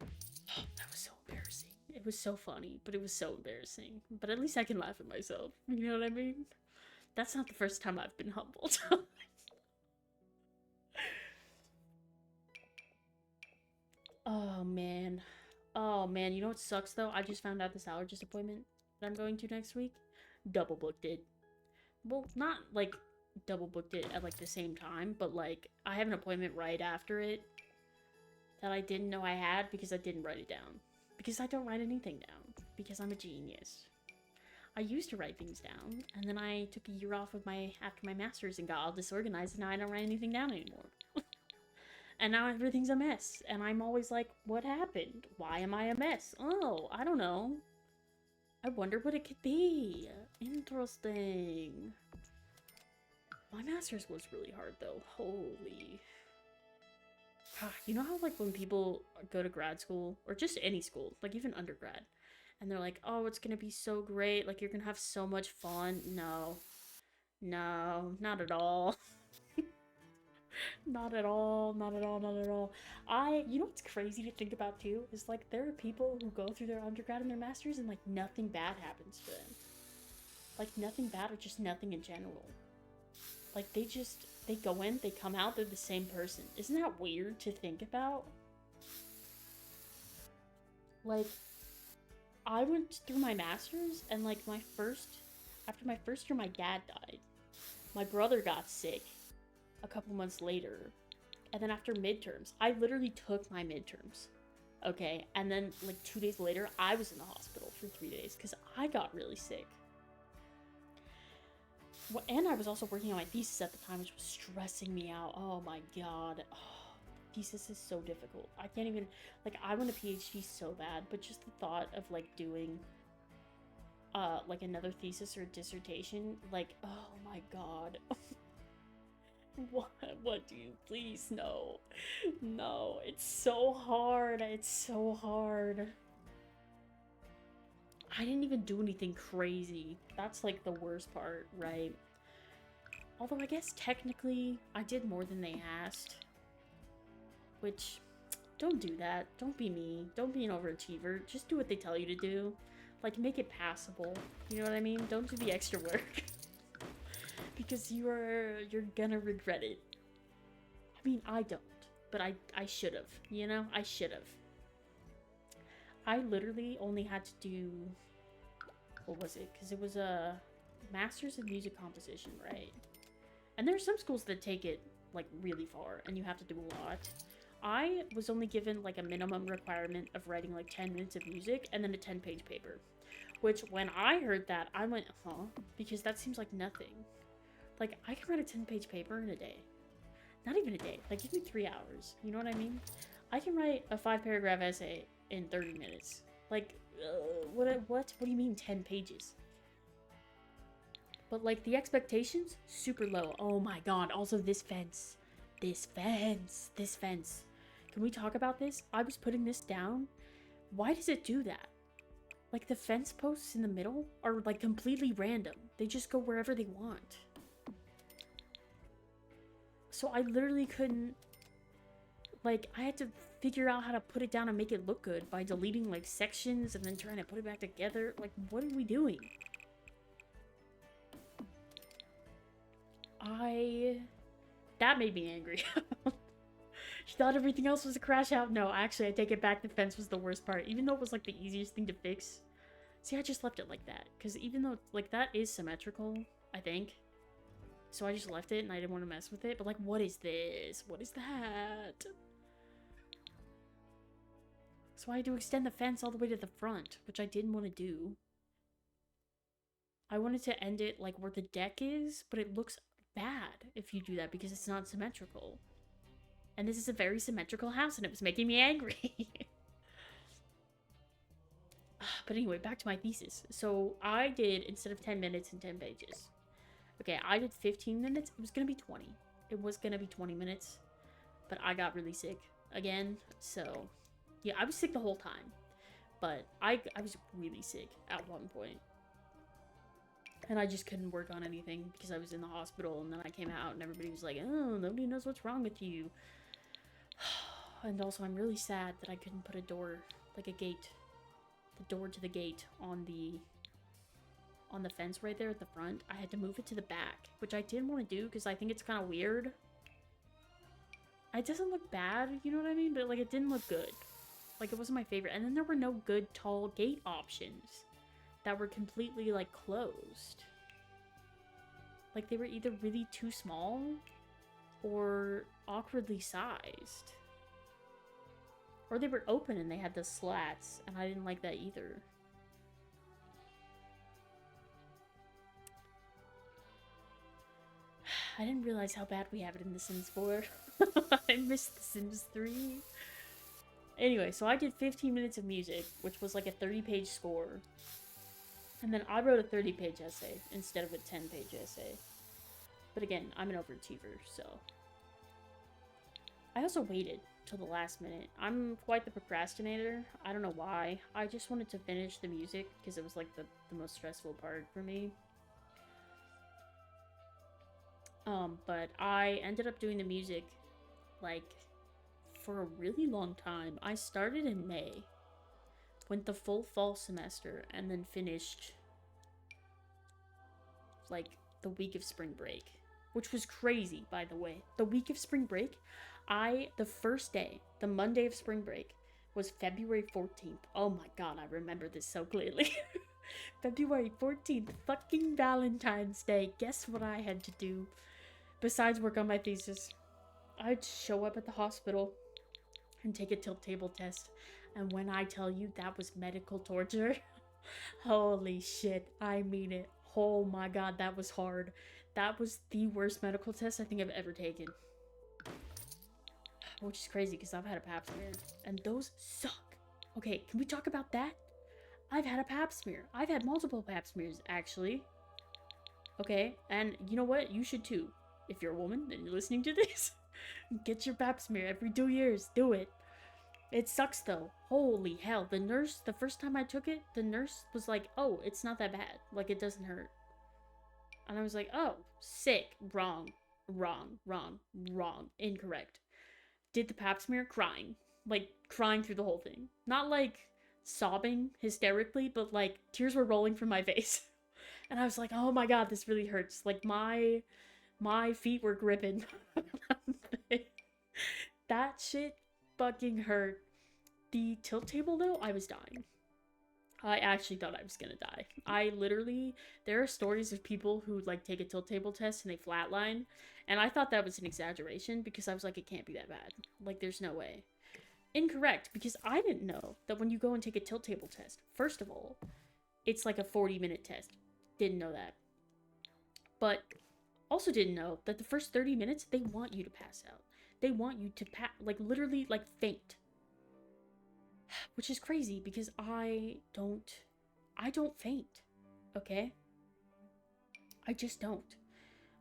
Oh, that was so embarrassing. It was so funny, but it was so embarrassing. But at least I can laugh at myself. You know what I mean? That's not the first time I've been humbled. Oh, man. Oh, man. You know what sucks, though? I just found out this allergist appointment that I'm going to next week. Double booked it. Well, not, like, double booked it at, like, the same time, but, like, I have an appointment right after it that I didn't know I had because I didn't write it down. Because I don't write anything down. Because I'm a genius. I used to write things down, and then I took a year off of after my master's and got all disorganized, and now I don't write anything down anymore. And now everything's a mess, and I'm always like, what happened? Why am I a mess? Oh, I don't know. I wonder what it could be. Interesting. My master's was really hard, though. Holy. You know how, like, when people go to grad school, or just any school, like even undergrad, and they're like, oh, it's gonna be so great, like, you're gonna have so much fun. No. No, not at all. Not at all, not at all, not at all. You know what's crazy to think about too? Is like there are people who go through their undergrad and their masters and like nothing bad happens to them. Like nothing bad or just nothing in general. Like they go in, they come out, they're the same person. Isn't that weird to think about? Like, I went through my masters and like after my first year, my dad died. My brother got sick a couple months later. And then after midterms, I literally took my midterms. Okay, and then like 2 days later, I was in the hospital for 3 days because I got really sick. Well, and I was also working on my thesis at the time, which was stressing me out. Oh my god. Oh, thesis is so difficult. I can't even, like, I want a PhD so bad, but just the thought of like doing like another thesis or dissertation, like, oh my god. What do you please? No. No, it's so hard. It's so hard. I didn't even do anything crazy. That's like the worst part, right? Although I guess technically I did more than they asked. Which, don't do that. Don't be me. Don't be an overachiever. Just do what they tell you to do. Like, make it passable. You know what I mean? Don't do the extra work. Because you're gonna regret it. I mean, I don't. But I should have. You know? I should have. I literally only had to do... What was it? Because it was a master's in music composition, right? And there are some schools that take it, like, really far. And you have to do a lot. I was only given, like, a minimum requirement of writing, like, 10 minutes of music and then a 10-page paper. Which, when I heard that, I went, huh? Because that seems like nothing. Like, I can write a 10-page paper in a day. Not even a day. Like, give me 3 hours. You know what I mean? I can write a 5-paragraph essay in 30 minutes. Like, what do you mean 10 pages? But, like, the expectations, super low. Oh my god. Also, this fence. This fence. This fence. Can we talk about this? I was putting this down. Why does it do that? Like, the fence posts in the middle are, like, completely random. They just go wherever they want. So I literally couldn't... Like, I had to figure out how to put it down and make it look good by deleting, like, sections and then trying to put it back together. Like, what are we doing? That made me angry. She thought everything else was a crash out. No, actually, I take it back. The fence was the worst part. Even though it was, like, the easiest thing to fix. See, I just left it like that. Because even though, like, that is symmetrical, I think. So I just left it and I didn't want to mess with it. But, like, what is this? What is that? So I had to extend the fence all the way to the front, which I didn't want to do. I wanted to end it, like, where the deck is, but it looks bad if you do that because it's not symmetrical. And this is a very symmetrical house, and it was making me angry. But anyway, back to my thesis. So I did, instead of 10 minutes and 10 pages. Okay, I did 15 minutes. It was going to be 20. It was going to be 20 minutes. But I got really sick again. So, yeah, I was sick the whole time. But I was really sick at one point. And I just couldn't work on anything because I was in the hospital. And then I came out and everybody was like, oh, nobody knows what's wrong with you. And also, I'm really sad that I couldn't put a door, like a gate, the door to the gate on the on the fence right there at the front. I had to move it to the back, which I didn't want to do because I think it's kind of weird. It doesn't look bad, you know what I mean? But, like, it didn't look good. Like, it wasn't my favorite. And then there were no good tall gate options that were completely, like, closed. Like, they were either really too small or awkwardly sized. Or they were open and they had the slats, and I didn't like that either. I didn't realize how bad we have it in The Sims 4. I missed The Sims 3. Anyway, so I did 15 minutes of music, which was like a 30-page score. And then I wrote a 30-page essay instead of a 10-page essay. But again, I'm an overachiever, so... I also waited till the last minute. I'm quite the procrastinator. I don't know why. I just wanted to finish the music because it was like the most stressful part for me. But I ended up doing the music, like, for a really long time. I started in May, went the full fall semester, and then finished, like, the week of spring break. Which was crazy, by the way. The week of spring break, the first day, the Monday of spring break, was February 14th. Oh my god, I remember this so clearly. February 14th, fucking Valentine's Day. Guess what I had to do? Besides work on my thesis, I'd show up at the hospital and take a tilt table test. And when I tell you that was medical torture, holy shit, I mean it. Oh my god, that was hard. That was the worst medical test I think I've ever taken. Which is crazy because I've had a pap smear. And those suck. Okay, can we talk about that? I've had a pap smear. I've had multiple pap smears, actually. Okay, and you know what? You should too. If you're a woman and you're listening to this, get your pap smear every 2 years. Do it. It sucks though. Holy hell. The nurse, the first time I took it, the nurse was like, oh, it's not that bad. Like, it doesn't hurt. And I was like, oh, sick. Wrong. Wrong. Wrong. Wrong. Incorrect. Did the pap smear, crying. Like, crying through the whole thing. Not like sobbing hysterically, but like tears were rolling from my face. And I was like, oh my god, this really hurts. Like, my feet were gripping. That shit fucking hurt. The tilt table though, I was dying. I actually thought I was gonna die. I literally, there are stories of people who like take a tilt table test and they flatline, and I thought that was an exaggeration because I was like, it can't be that bad. Like, there's no way. Incorrect, because I didn't know that when you go and take a tilt table test, first of all, it's like a 40-minute test. Didn't know that. But also didn't know that the first 30 minutes, they want you to pass out. They want you to, like, literally, like, faint. Which is crazy, because I don't faint, okay? I just don't.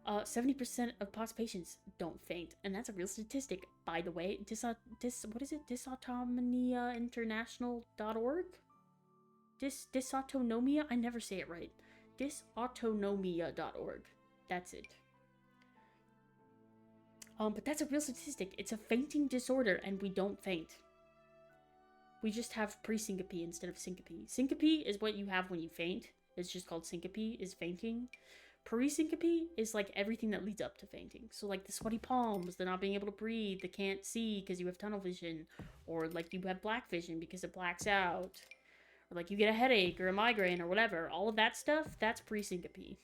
70% of POTS patients don't faint, and that's a real statistic, by the way. What is it? Dysautonomiainternational.org? Dysautonomia? I never say it right. Dysautonomia.org. That's it. But that's a real statistic. It's a fainting disorder, and we don't faint. We just have pre-syncope instead of syncope. Syncope is what you have when you faint. It's just called syncope, is fainting. Pre-syncope is like everything that leads up to fainting. So like the sweaty palms, the not being able to breathe, the can't see because you have tunnel vision, or like you have black vision because it blacks out, or like you get a headache or a migraine or whatever. All of that stuff, that's pre-syncope.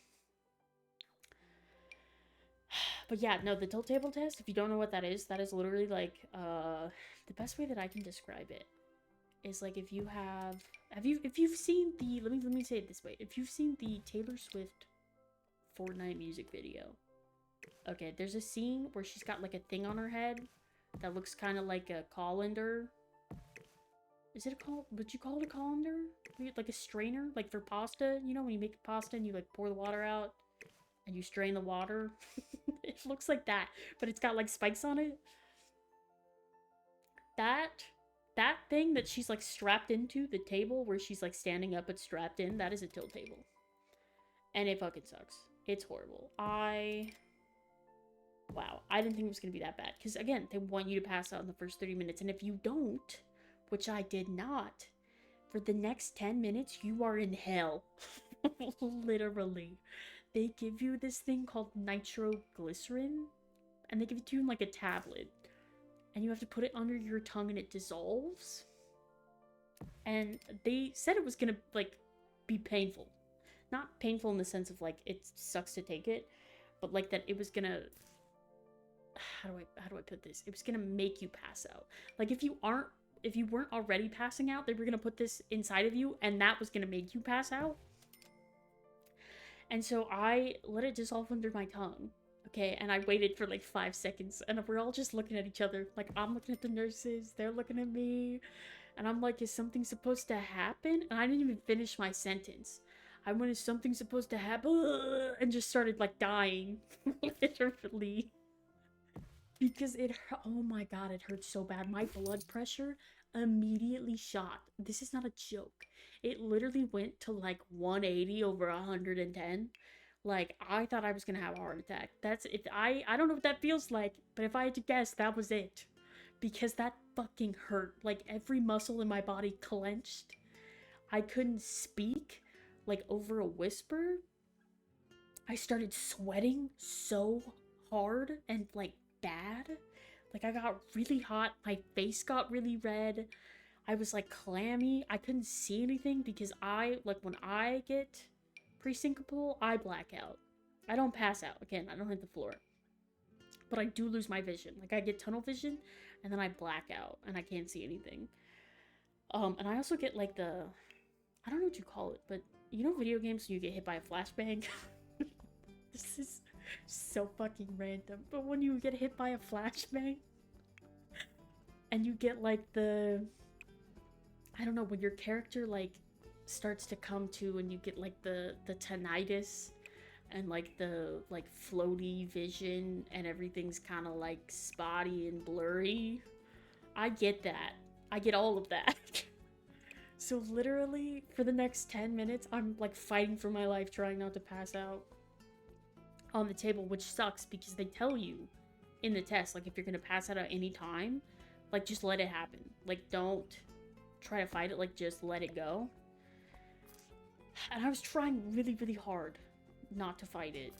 But yeah, no, the tilt table test, if you don't know what that is literally like, the best way that I can describe it is like if you've seen the, let me say it this way. If you've seen the Taylor Swift Fortnite music video, okay, there's a scene where she's got like a thing on her head that looks kind of like a colander. Is it a would you call it a colander? Like a strainer, like for pasta, you know, when you make pasta and you like pour the water out and you strain the water. It looks like that, but it's got like spikes on it. That thing that she's like strapped into, the table where she's like standing up but strapped in, that is a tilt table. And it fucking sucks. It's horrible. Wow, I didn't think it was gonna be that bad. Because again, they want you to pass out in the first 30 minutes. And if you don't, which I did not, for the next 10 minutes, you are in hell. Literally. They give you this thing called nitroglycerin, and they give it to you in like a tablet. And you have to put it under your tongue and it dissolves. And they said it was gonna, like, be painful. Not painful in the sense of, like, it sucks to take it, but, like, that it was gonna... How do I put this? It was gonna make you pass out. Like, if you weren't already passing out, they were gonna put this inside of you, and that was gonna make you pass out. And so I let it dissolve under my tongue. Okay, and I waited for like 5 seconds, and we're all just looking at each other. Like, I'm looking at the nurses, they're looking at me, and I'm like, is something supposed to happen? And I didn't even finish my sentence. I went, is something supposed to happen? And just started like dying, literally. Because it hurt. Oh my god, it hurt so bad. My blood pressure immediately shot. This is not a joke. It literally went to like 180 over 110. Like, I thought I was gonna have a heart attack. That's if I don't know what that feels like, but if I had to guess, that was it. Because that fucking hurt. Like, every muscle in my body clenched. I couldn't speak, like, over a whisper. I started sweating so hard and, like, bad. Like, I got really hot. My face got really red. I was, like, clammy. I couldn't see anything because when I get pre-syncopal, I black out. I don't pass out. Again, I don't hit the floor. But I do lose my vision. Like, I get tunnel vision, and then I black out, and I can't see anything. And I also get, like, I don't know what you call it, but you know video games when you get hit by a flashbang? This is so fucking random. But when you get hit by a flashbang, and you get, like, I don't know, when your character, like, starts to come to and you get, like, the tinnitus and, like, the, like, floaty vision and everything's kind of, like, spotty and blurry. I get that. I get all of that. So literally, for the next 10 minutes, I'm, like, fighting for my life, trying not to pass out on the table, which sucks because they tell you in the test, like, if you're gonna pass out at any time, like, just let it happen. Like, don't try to fight it, like, just let it go. And I was trying really, really hard not to fight it.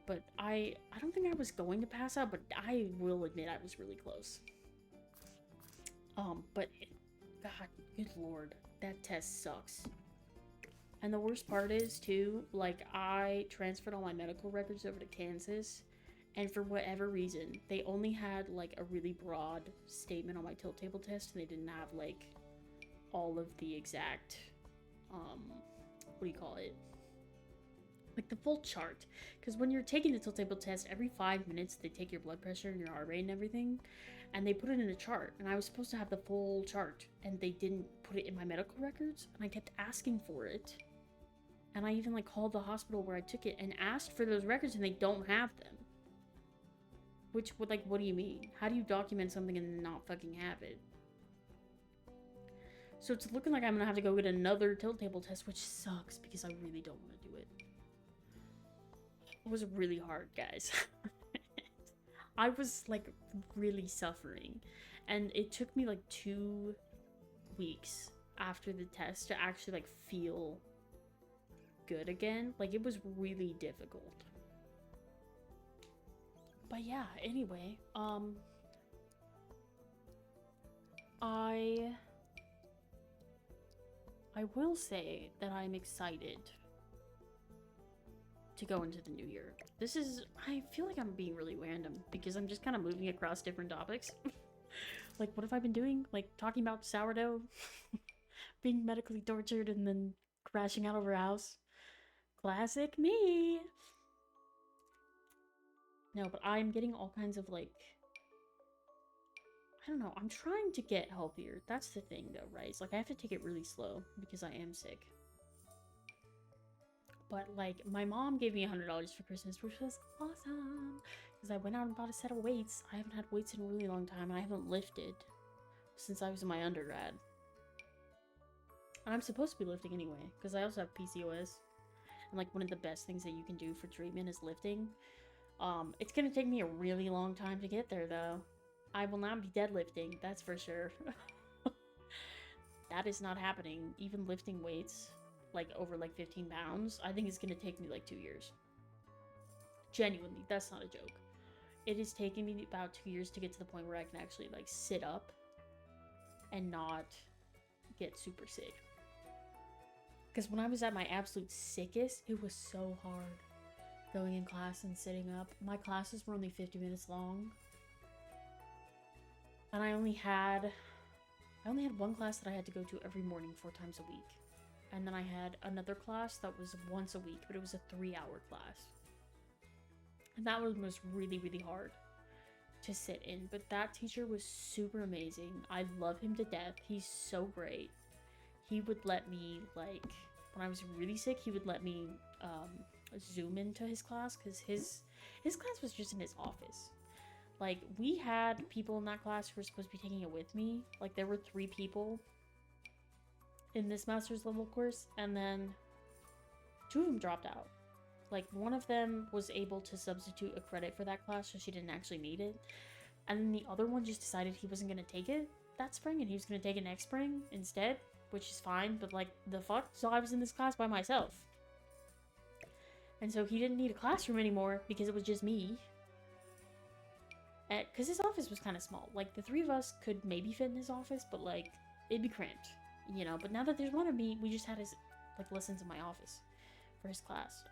But I don't think I was going to pass out, but I will admit I was really close. But God, good lord, that test sucks. And the worst part is, too, like, I transferred all my medical records over to Kansas, and for whatever reason, they only had, like, a really broad statement on my tilt table test, and they didn't have, like, all of the exact, what do you call it? Like, the full chart. Because when you're taking the tilt table test, every 5 minutes, they take your blood pressure and your heart rate and everything, and they put it in a chart, and I was supposed to have the full chart, and they didn't put it in my medical records, and I kept asking for it. And I even, like, called the hospital where I took it and asked for those records, and they don't have them. Which, like, what do you mean? How do you document something and not fucking have it? So it's looking like I'm gonna have to go get another tilt table test, which sucks because I really don't want to do it. It was really hard, guys. I was, like, really suffering. And it took me, like, 2 weeks after the test to actually, like, feel good again. Like, it was really difficult. But yeah, anyway, I will say that I'm excited to go into the new year. I feel like I'm being really random because I'm just kind of moving across different topics. Like, what have I been doing? Like, talking about sourdough, being medically tortured, and then crashing out over a house. Classic me! No, but I'm getting all kinds of, like, I don't know, I'm trying to get healthier. That's the thing, though, right? It's like, I have to take it really slow because I am sick. But, like, my mom gave me $100 for Christmas, which was awesome. Because I went out and bought a set of weights. I haven't had weights in a really long time, and I haven't lifted since I was in my undergrad. And I'm supposed to be lifting anyway, because I also have PCOS. And, like, one of the best things that you can do for treatment is lifting. It's gonna take me a really long time to get there, though. I will not be deadlifting, that's for sure. That is not happening, even lifting weights. like over like 15 pounds, I think it's gonna take me like 2 years. Genuinely, that's not a joke. It is taking me about 2 years to get to the point where I can actually like sit up and not get super sick. Because when I was at my absolute sickest, it was so hard going in class and sitting up. My classes were only 50 minutes long. And I only had one class that I had to go to every morning 4 times a week. And then I had another class that was once a week, but it was a 3-hour class. And that one was really, really hard to sit in. But that teacher was super amazing. I love him to death. He's so great. He would let me, like, when I was really sick, he would let me zoom into his class, because his class was just in his office. Like, we had people in that class who were supposed to be taking it with me. Like, there were 3 people in this master's level course, and then 2 of them dropped out. Like, one of them was able to substitute a credit for that class, so she didn't actually need it. And then the other one just decided he wasn't going to take it that spring, and he was going to take it next spring instead, which is fine, but like, the fuck? So I was in this class by myself. And so he didn't need a classroom anymore, because it was just me. Because his office was kind of small. Like, the 3 of us could maybe fit in his office, but like, it'd be cramped, you know? But now that there's one of me, we just had his, like, lessons in my office for his class.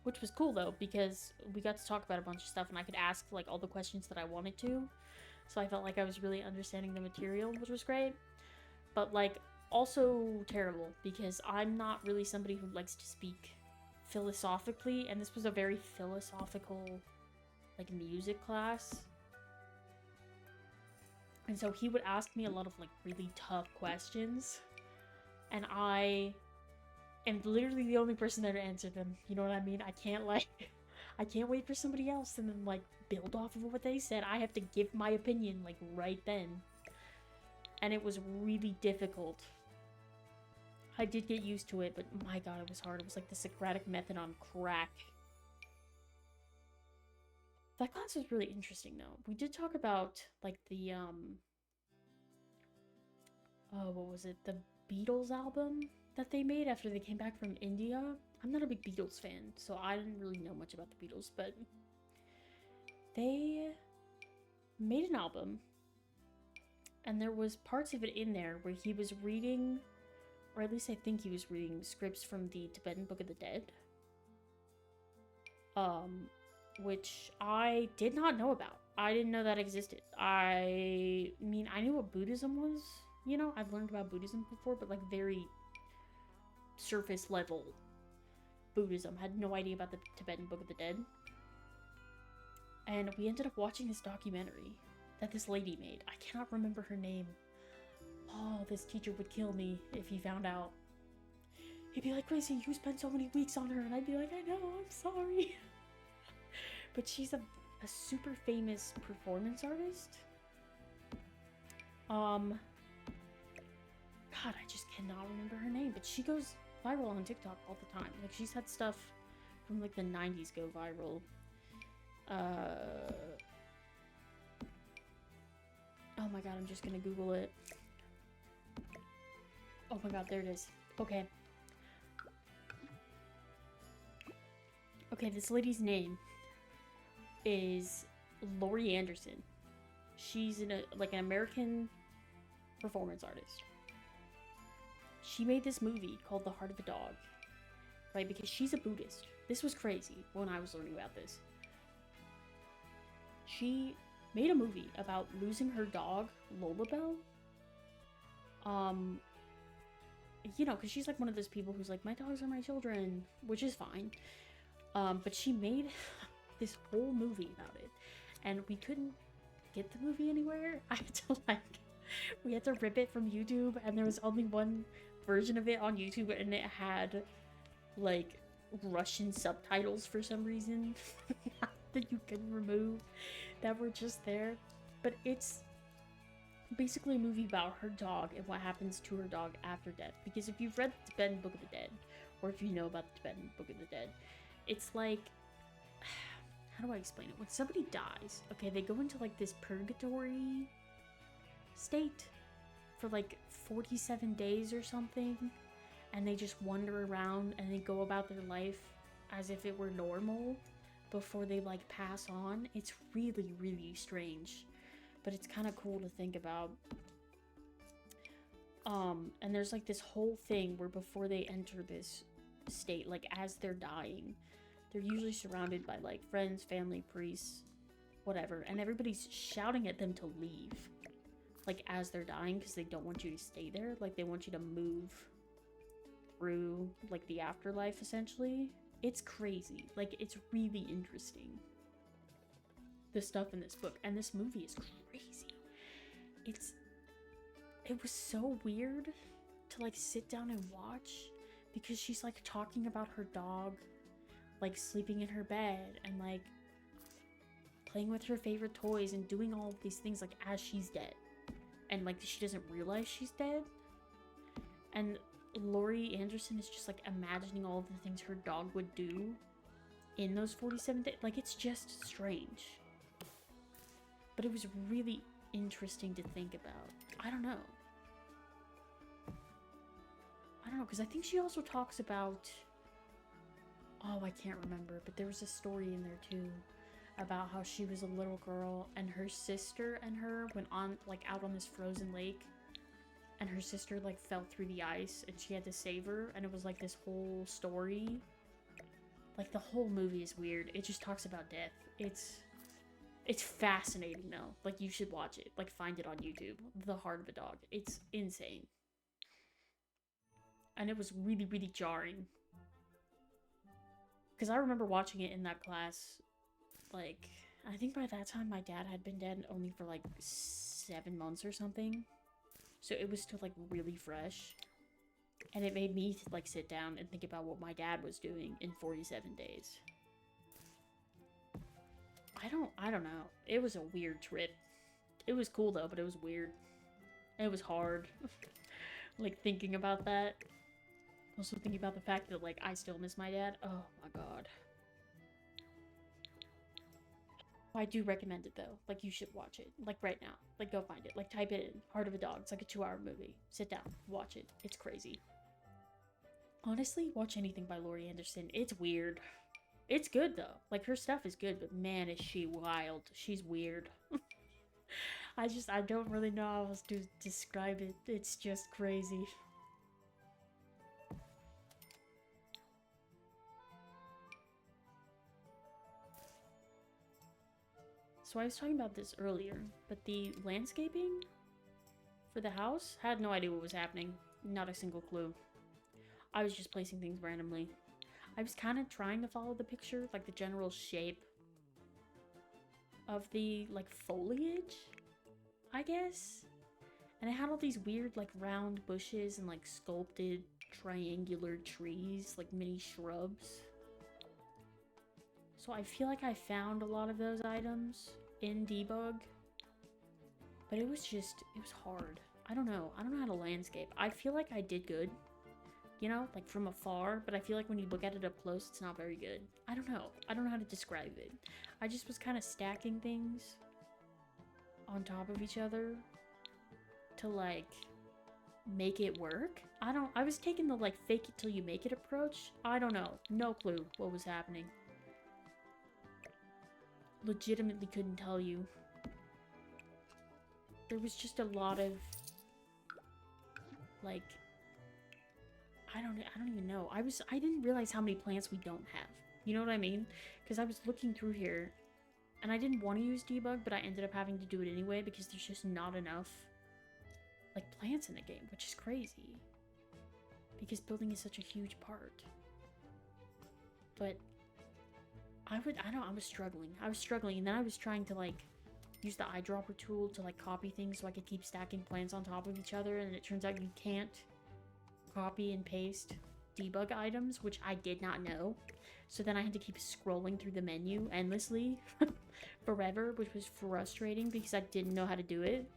Which was cool, though, because we got to talk about a bunch of stuff, and I could ask, like, all the questions that I wanted to. So I felt like I was really understanding the material, which was great. But, like, also terrible, because I'm not really somebody who likes to speak philosophically, and this was a very philosophical, like, music class. And so he would ask me a lot of, like, really tough questions, and I am literally the only person there to answer them. You know what I mean? I can't, like, I can't wait for somebody else and then, like, build off of what they said. I have to give my opinion, like, right then. And it was really difficult. I did get used to it, but my god, it was hard. It was like the Socratic method on crack. That class was really interesting, though. We did talk about, like, the, oh, what was it? The Beatles album that they made after they came back from India. I'm not a big Beatles fan, so I didn't really know much about the Beatles, but they made an album, and there was parts of it in there where he was reading, or at least I think he was reading, scripts from the Tibetan Book of the Dead. Which I did not know about. I didn't know that existed. I mean, I knew what Buddhism was, you know? I've learned about Buddhism before, but, like, very surface level Buddhism. Had no idea about the Tibetan Book of the Dead. And we ended up watching this documentary that this lady made. I cannot remember her name. Oh, this teacher would kill me if he found out. He'd be like, Gracie, you spent so many weeks on her. And I'd be like, I know, I'm sorry. But she's a super famous performance artist. God, I just cannot remember her name. But she goes viral on TikTok all the time. Like, she's had stuff from, like, the 90s go viral. Oh my god, I'm just gonna Google it. Oh my god, there it is. Okay. Okay, this lady's name is Laurie Anderson. She's an American performance artist. She made this movie called The Heart of a Dog, right? Because she's a Buddhist. This was crazy when I was learning about this. She made a movie about losing her dog, Lolabelle. You know, because she's like one of those people who's like, my dogs are my children, which is fine. But she made this whole movie about it, and we couldn't get the movie anywhere. I had to, like, we had to rip it from YouTube, and there was only one version of it on YouTube, and it had, like, Russian subtitles for some reason that you can remove, that were just there. But it's basically a movie about her dog and what happens to her dog after death. Because if you've read the Tibetan Book of the Dead, or if you know about the Tibetan Book of the Dead, it's like, how do I explain it? When somebody dies, okay, they go into, like, this purgatory state for, like, 47 days or something. and they just wander around and they go about their life as if it were normal before they like pass on. It's really, really strange, but it's kind of cool to think about. And there's like this whole thing where before they enter this state, like as they're dying, they're usually surrounded by like friends, family, priests, whatever, and everybody's shouting at them to leave, like as they're dying, because they don't want you to stay there. Like they want you to move through like the afterlife, essentially. It's crazy. Like, it's really interesting, the stuff in this book, and this movie is crazy. It was so weird to like sit down and watch, because she's like talking about her dog like sleeping in her bed and like playing with her favorite toys and doing all of these things like as she's dead, and like she doesn't realize she's dead. And Laurie Anderson is just like imagining all of the things her dog would do in those 47 days. Like, it's just strange, but it was really interesting to think about. I don't know, because I think she also talks about, oh, I can't remember, but there was a story in there too about how she was a little girl and her sister and her went on like out on this frozen lake, and her sister like fell through the ice and she had to save her, and it was like this whole story. Like, the whole movie is weird. It just talks about death. It's fascinating though. Like, you should watch it. Like, find it on YouTube. The Heart of a Dog. It's insane. And it was really, really jarring, because I remember watching it in that class. Like, I think by that time my dad had been dead only for like 7 months or something. So it was still like really fresh. And it made me like sit down and think about what my dad was doing in 47 days. I don't know. It was a weird trip. It was cool though, but it was weird. It was hard. Like, thinking about that. Also thinking about the fact that like I still miss my dad. Oh my god. I do recommend it though. Like, you should watch it. Like, right now. Like, go find it. Like, type it in. Heart of a Dog. It's like a 2-hour movie. Sit down. Watch it. It's crazy. Honestly, watch anything by Laurie Anderson. It's weird. It's good though. Like, her stuff is good, but man, is she wild. She's weird. I don't really know how else to describe it. It's just crazy. So I was talking about this earlier, but the landscaping for the house, had no idea what was happening. Not a single clue. I was just placing things randomly. I was kind of trying to follow the picture, like the general shape of the, like, foliage, I guess? And it had all these weird, like, round bushes and, like, sculpted triangular trees, like mini shrubs. So I feel like I found a lot of those items in debug, but it was hard. I don't know how to landscape. I feel like I did good, you know, like from afar, but I feel like when you look at it up close, it's not very good. I don't know how to describe it. I just was kind of stacking things on top of each other to like make it work. I was taking the like fake it till you make it approach. I don't know. No clue what was happening. Legitimately couldn't tell you. There was just a lot of like, I don't even know. I didn't realize how many plants we don't have. You know what I mean? Because I was looking through here and I didn't want to use debug, but I ended up having to do it anyway because there's just not enough like plants in the game, which is crazy. Because building is such a huge part. But I was struggling, and then I was trying to like use the eyedropper tool to like copy things so I could keep stacking plants on top of each other, and it turns out you can't copy and paste debug items, which I did not know. So then I had to keep scrolling through the menu endlessly forever, which was frustrating because I didn't know how to do it.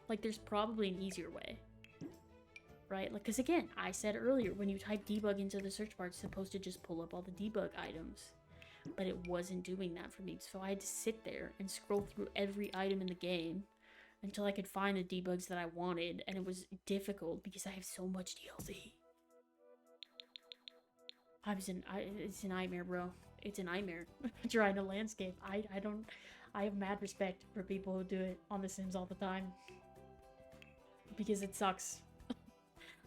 Like, there's probably an easier way, right? Like, because again, I said earlier, when you type debug into the search bar, it's supposed to just pull up all the debug items. But it wasn't doing that for me, so I had to sit there and scroll through every item in the game until I could find the debugs that I wanted, and it was difficult because I have so much DLC. It's a nightmare, bro. It's a nightmare trying to landscape. I have mad respect for people who do it on The Sims all the time. Because it sucks.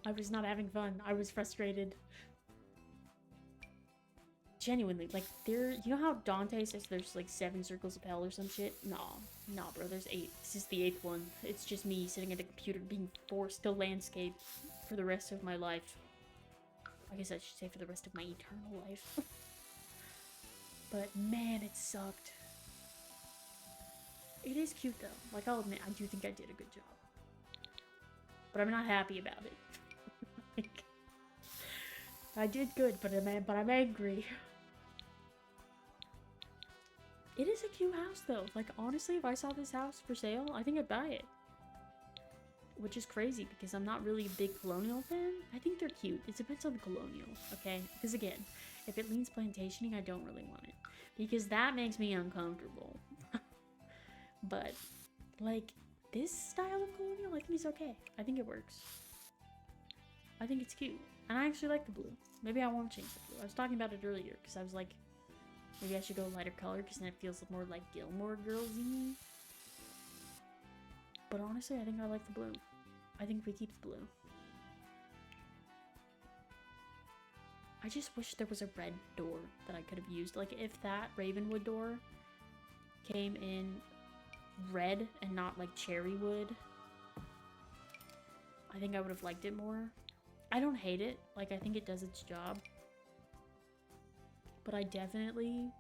I was not having fun. I was frustrated. Genuinely, like, you know how Dante says there's like 7 circles of hell or some shit? Nah, bro, there's 8. This is the 8th one. It's just me sitting at a computer being forced to landscape for the rest of my life. I guess I should say for the rest of my eternal life. But man, it sucked. It is cute though. Like, I'll admit, I do think I did a good job. But I'm not happy about it. Like, I did good, but I'm angry. It is a cute house though. Like, honestly, if I saw this house for sale, I think I'd buy it. Which is crazy because I'm not really a big Colonial fan. I think they're cute. It depends on the Colonial, okay? Because again, if it leans plantationing, I don't really want it. Because that makes me uncomfortable. But, like, this style of Colonial, I think is okay. I think it works. I think it's cute. And I actually like the blue. Maybe I won't change the blue. I was talking about it earlier because I was like, maybe I should go lighter color because then it feels more like Gilmore Girls-y. But honestly, I think I like the blue. I think we keep the blue. I just wish there was a red door that I could have used. Like, if that Ravenwood door came in red and not like cherry wood, I think I would have liked it more. I don't hate it. Like, I think it does its job. But I definitely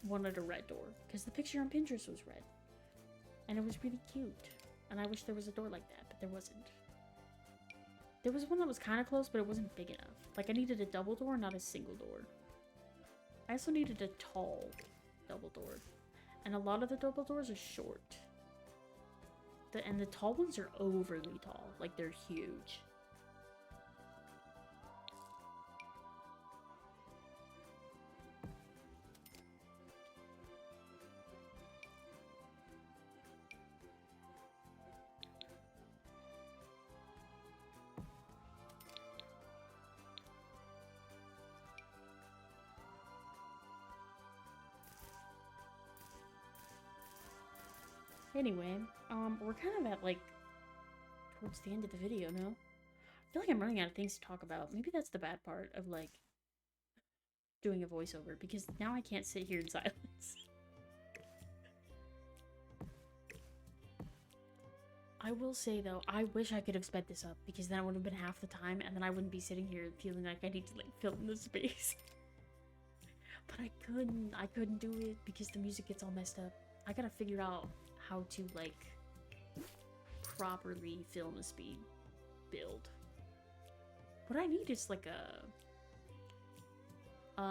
wanted a red door because the picture on Pinterest was red. And it was really cute. And I wish there was a door like that, but there wasn't. There was one that was kind of close, but it wasn't big enough. Like, I needed a double door, not a single door. I also needed a tall double door. And a lot of the double doors are short. And the tall ones are overly tall. Like, they're huge. Anyway, we're kind of at, like, towards the end of the video, no? I feel like I'm running out of things to talk about. Maybe that's the bad part of, like, doing a voiceover, because now I can't sit here in silence. I will say, though, I wish I could have sped this up, because then it would have been half the time, and then I wouldn't be sitting here feeling like I need to, like, fill in the space. But I couldn't do it, because the music gets all messed up. I gotta figure out how to, like, properly film a speed build. What I need is, like, what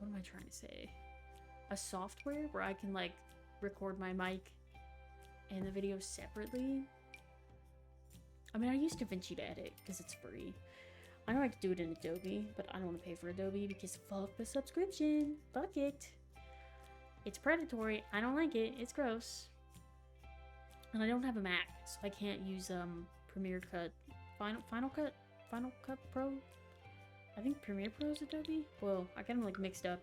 am I trying to say? A software where I can, like, record my mic and the video separately. I mean, I use DaVinci to edit because it's free. I know I could do it in Adobe, but I don't want to pay for Adobe because fuck the subscription. Fuck it. It's predatory. I don't like it. It's gross. And I don't have a Mac, so I can't use Premiere Cut. Final Cut Pro? I think Premiere Pro is Adobe? Whoa, I got them like mixed up.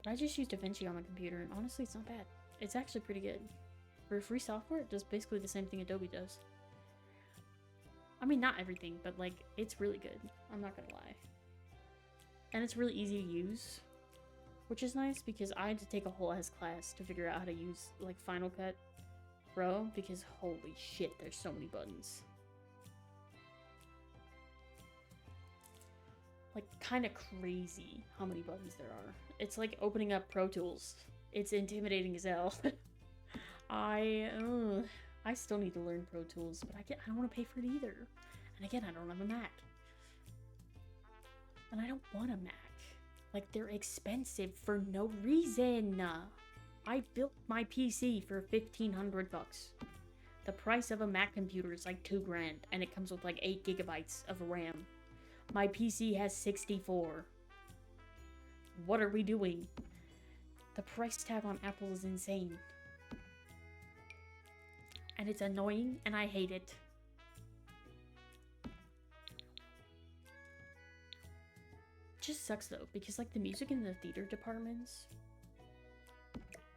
But I just use DaVinci on my computer, and honestly, it's not bad. It's actually pretty good. For free software, it does basically the same thing Adobe does. I mean, not everything, but like, it's really good. I'm not gonna lie. And it's really easy to use, which is nice because I had to take a whole ass class to figure out how to use like Final Cut Pro because holy shit, there's so many buttons. Like, kind of crazy how many buttons there are. It's like opening up Pro Tools. It's intimidating as hell. I still need to learn Pro Tools, but I don't want to pay for it either. And again, I don't have a Mac. And I don't want a Mac. Like, they're expensive for no reason. I built my PC for $1,500 bucks. The price of a Mac computer is like $2 grand, and it comes with like 8 gigabytes of RAM. My PC has 64. What are we doing? The price tag on Apple is insane. And it's annoying, and I hate it. just sucks though, because like the music in the theater departments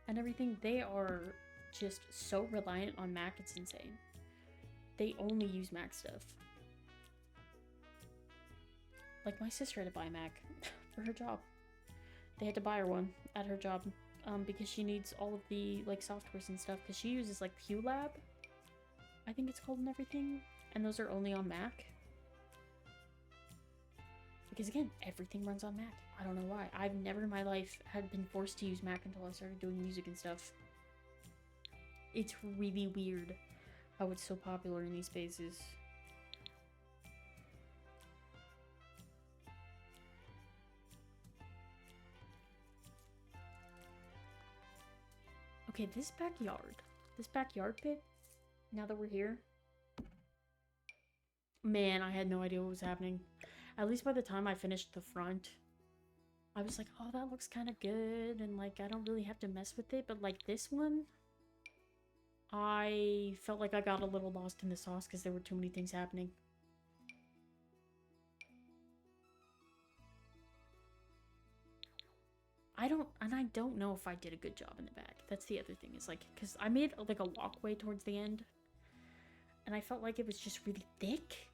and everything, they are just so reliant on Mac, it's insane. They only use Mac stuff. Like my sister had to buy a Mac for her job. They had to buy her one at her job because she needs all of the like softwares and stuff, because she uses like QLab, I think it's called, and everything, and those are only on Mac. Because again, everything runs on Mac. I don't know why. I've never in my life had been forced to use Mac until I started doing music and stuff. It's really weird how it's so popular in these spaces. Okay, this backyard bit, now that we're here, man, I had no idea what was happening. At least by the time I finished the front, I was like, oh, that looks kind of good, and like, I don't really have to mess with it, but like this one, I felt like I got a little lost in the sauce because there were too many things happening. I don't know if I did a good job in the back. That's the other thing, is like, because I made like a walkway towards the end, and I felt like it was just really thick.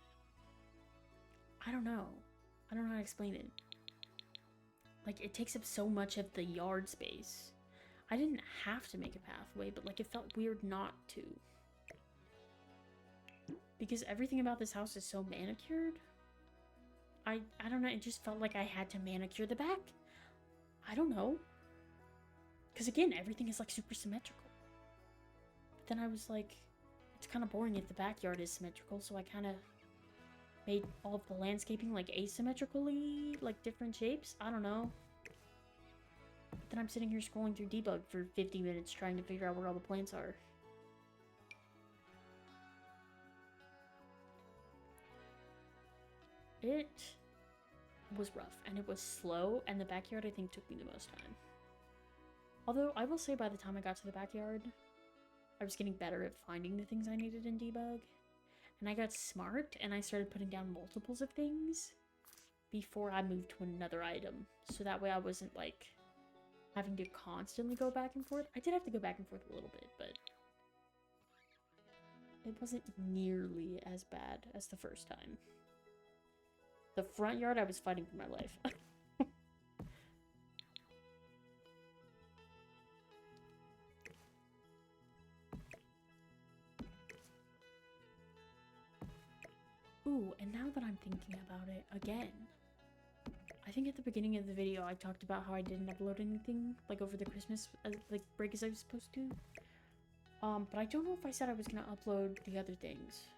I don't know how to explain it. Like, it takes up so much of the yard space. I didn't have to make a pathway, but like, it felt weird not to. Because everything about this house is so manicured. I don't know, it just felt like I had to manicure the back. I don't know. Because again, everything is like super symmetrical. But then I was like, it's kind of boring if the backyard is symmetrical, so I kind of made all of the landscaping like asymmetrically, like different shapes. I don't know. Then I'm sitting here scrolling through debug for 50 minutes trying to figure out where all the plants are. It was rough, and it was slow, and the backyard I think took me the most time. Although I will say by the time I got to the backyard, I was getting better at finding the things I needed in debug. And I got smart, and I started putting down multiples of things before I moved to another item. So that way I wasn't like having to constantly go back and forth. I did have to go back and forth a little bit, but it wasn't nearly as bad as the first time. The front yard, I was fighting for my life. Ooh, and now that I'm thinking about it again, I think at the beginning of the video I talked about how I didn't upload anything like over the Christmas like break as I was supposed to. But I don't know if I said I was gonna upload the other things.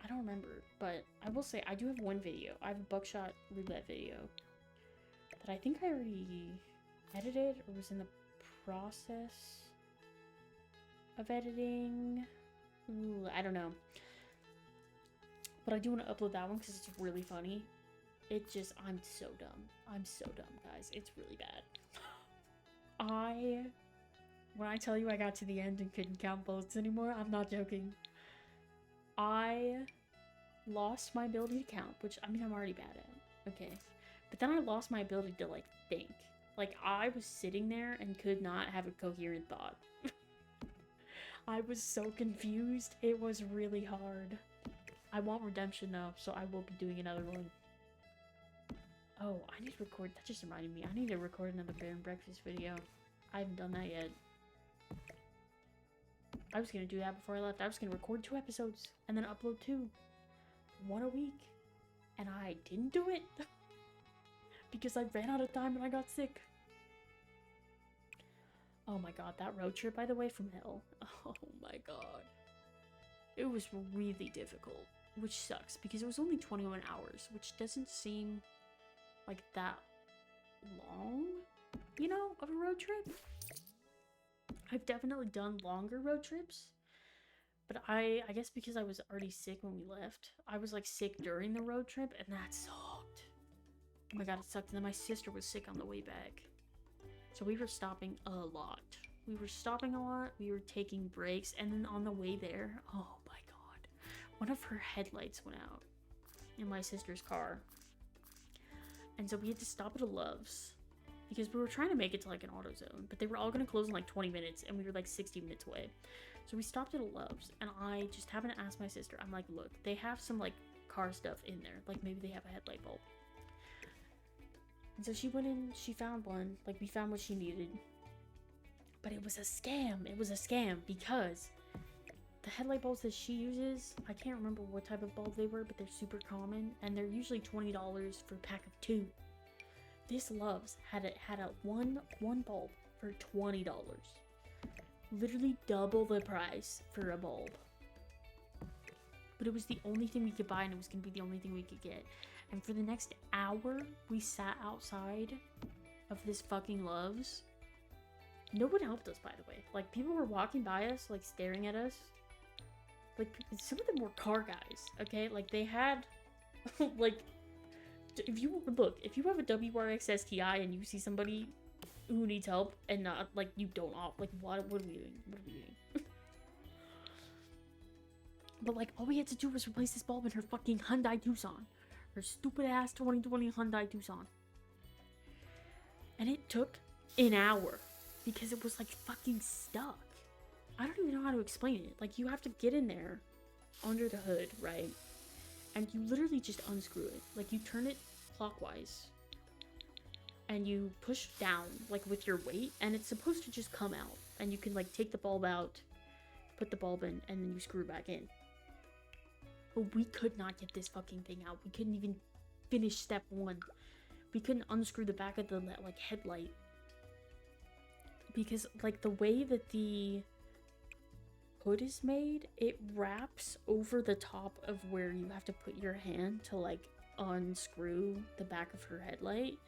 I don't remember, but I will say I do have one video. I have a buckshot roulette video that I think I already edited or was in the process of editing. Ooh, I don't know. But I do want to upload that one because it's really funny. It just, I'm so dumb. I'm so dumb, guys. It's really bad. When I tell you I got to the end and couldn't count bullets anymore, I'm not joking. I lost my ability to count, which, I mean, I'm already bad at. Okay. But then I lost my ability to, like, think. Like, I was sitting there and could not have a coherent thought. I was so confused. It was really hard. I want redemption though, so I will be doing another one. Oh, I need to record. That just reminded me. I need to record another bear and breakfast video. I haven't done that yet. I was gonna do that before I left. I was gonna record 2 episodes and then upload 2. 1 a week. And I didn't do it. Because I ran out of time and I got sick. Oh my god, that road trip, by the way, from hell. Oh my god. It was really difficult, which sucks, because it was only 21 hours, which doesn't seem like that long, you know, of a road trip. I've definitely done longer road trips, but I guess because I was already sick when we left, I was like sick during the road trip, and that sucked. Oh my god, it sucked, and then my sister was sick on the way back. So we were stopping a lot. We were stopping a lot, we were taking breaks, and then on the way there, oh my god, one of her headlights went out. in my sister's car. And so we had to stop at a Love's because we were trying to make it to like an AutoZone, but they were all going to close in like 20 minutes and we were like 60 minutes away. So we stopped at a Love's and I just happened to ask my sister, I'm like, look, they have some like car stuff in there. Like maybe they have a headlight bulb. And so she went in, she found one, like we found what she needed. But it was a scam. It was a scam because the headlight bulbs that she uses, I can't remember what type of bulb they were, but they're super common and they're usually $20 for a pack of 2. This Love's had a one bulb for $20. Literally double the price for a bulb. But it was the only thing we could buy and it was going to be the only thing we could get. And for the next hour, we sat outside of this fucking Love's. No one helped us, by the way. Like, people were walking by us, like, staring at us. Like, some of them were car guys, okay? Like, they had, like, if you have a WRX STI and you see somebody who needs help and not, like, you don't off, like, what are we doing? What are we doing? But, like, all we had to do was replace this bulb in her fucking Hyundai Tucson. Her stupid ass 2020 Hyundai Tucson. And it took an hour because it was like fucking stuck. I don't even know how to explain it. Like, you have to get in there under the hood, right? And you literally just unscrew it. Like, you turn it clockwise and you push down, like, with your weight, and it's supposed to just come out. And you can, like, take the bulb out, put the bulb in, and then you screw it back in. But we could not get this fucking thing out. We couldn't even finish step 1. We couldn't unscrew the back of the, like, headlight. Because, like, the way that the hood is made, it wraps over the top of where you have to put your hand to, like, unscrew the back of her headlight.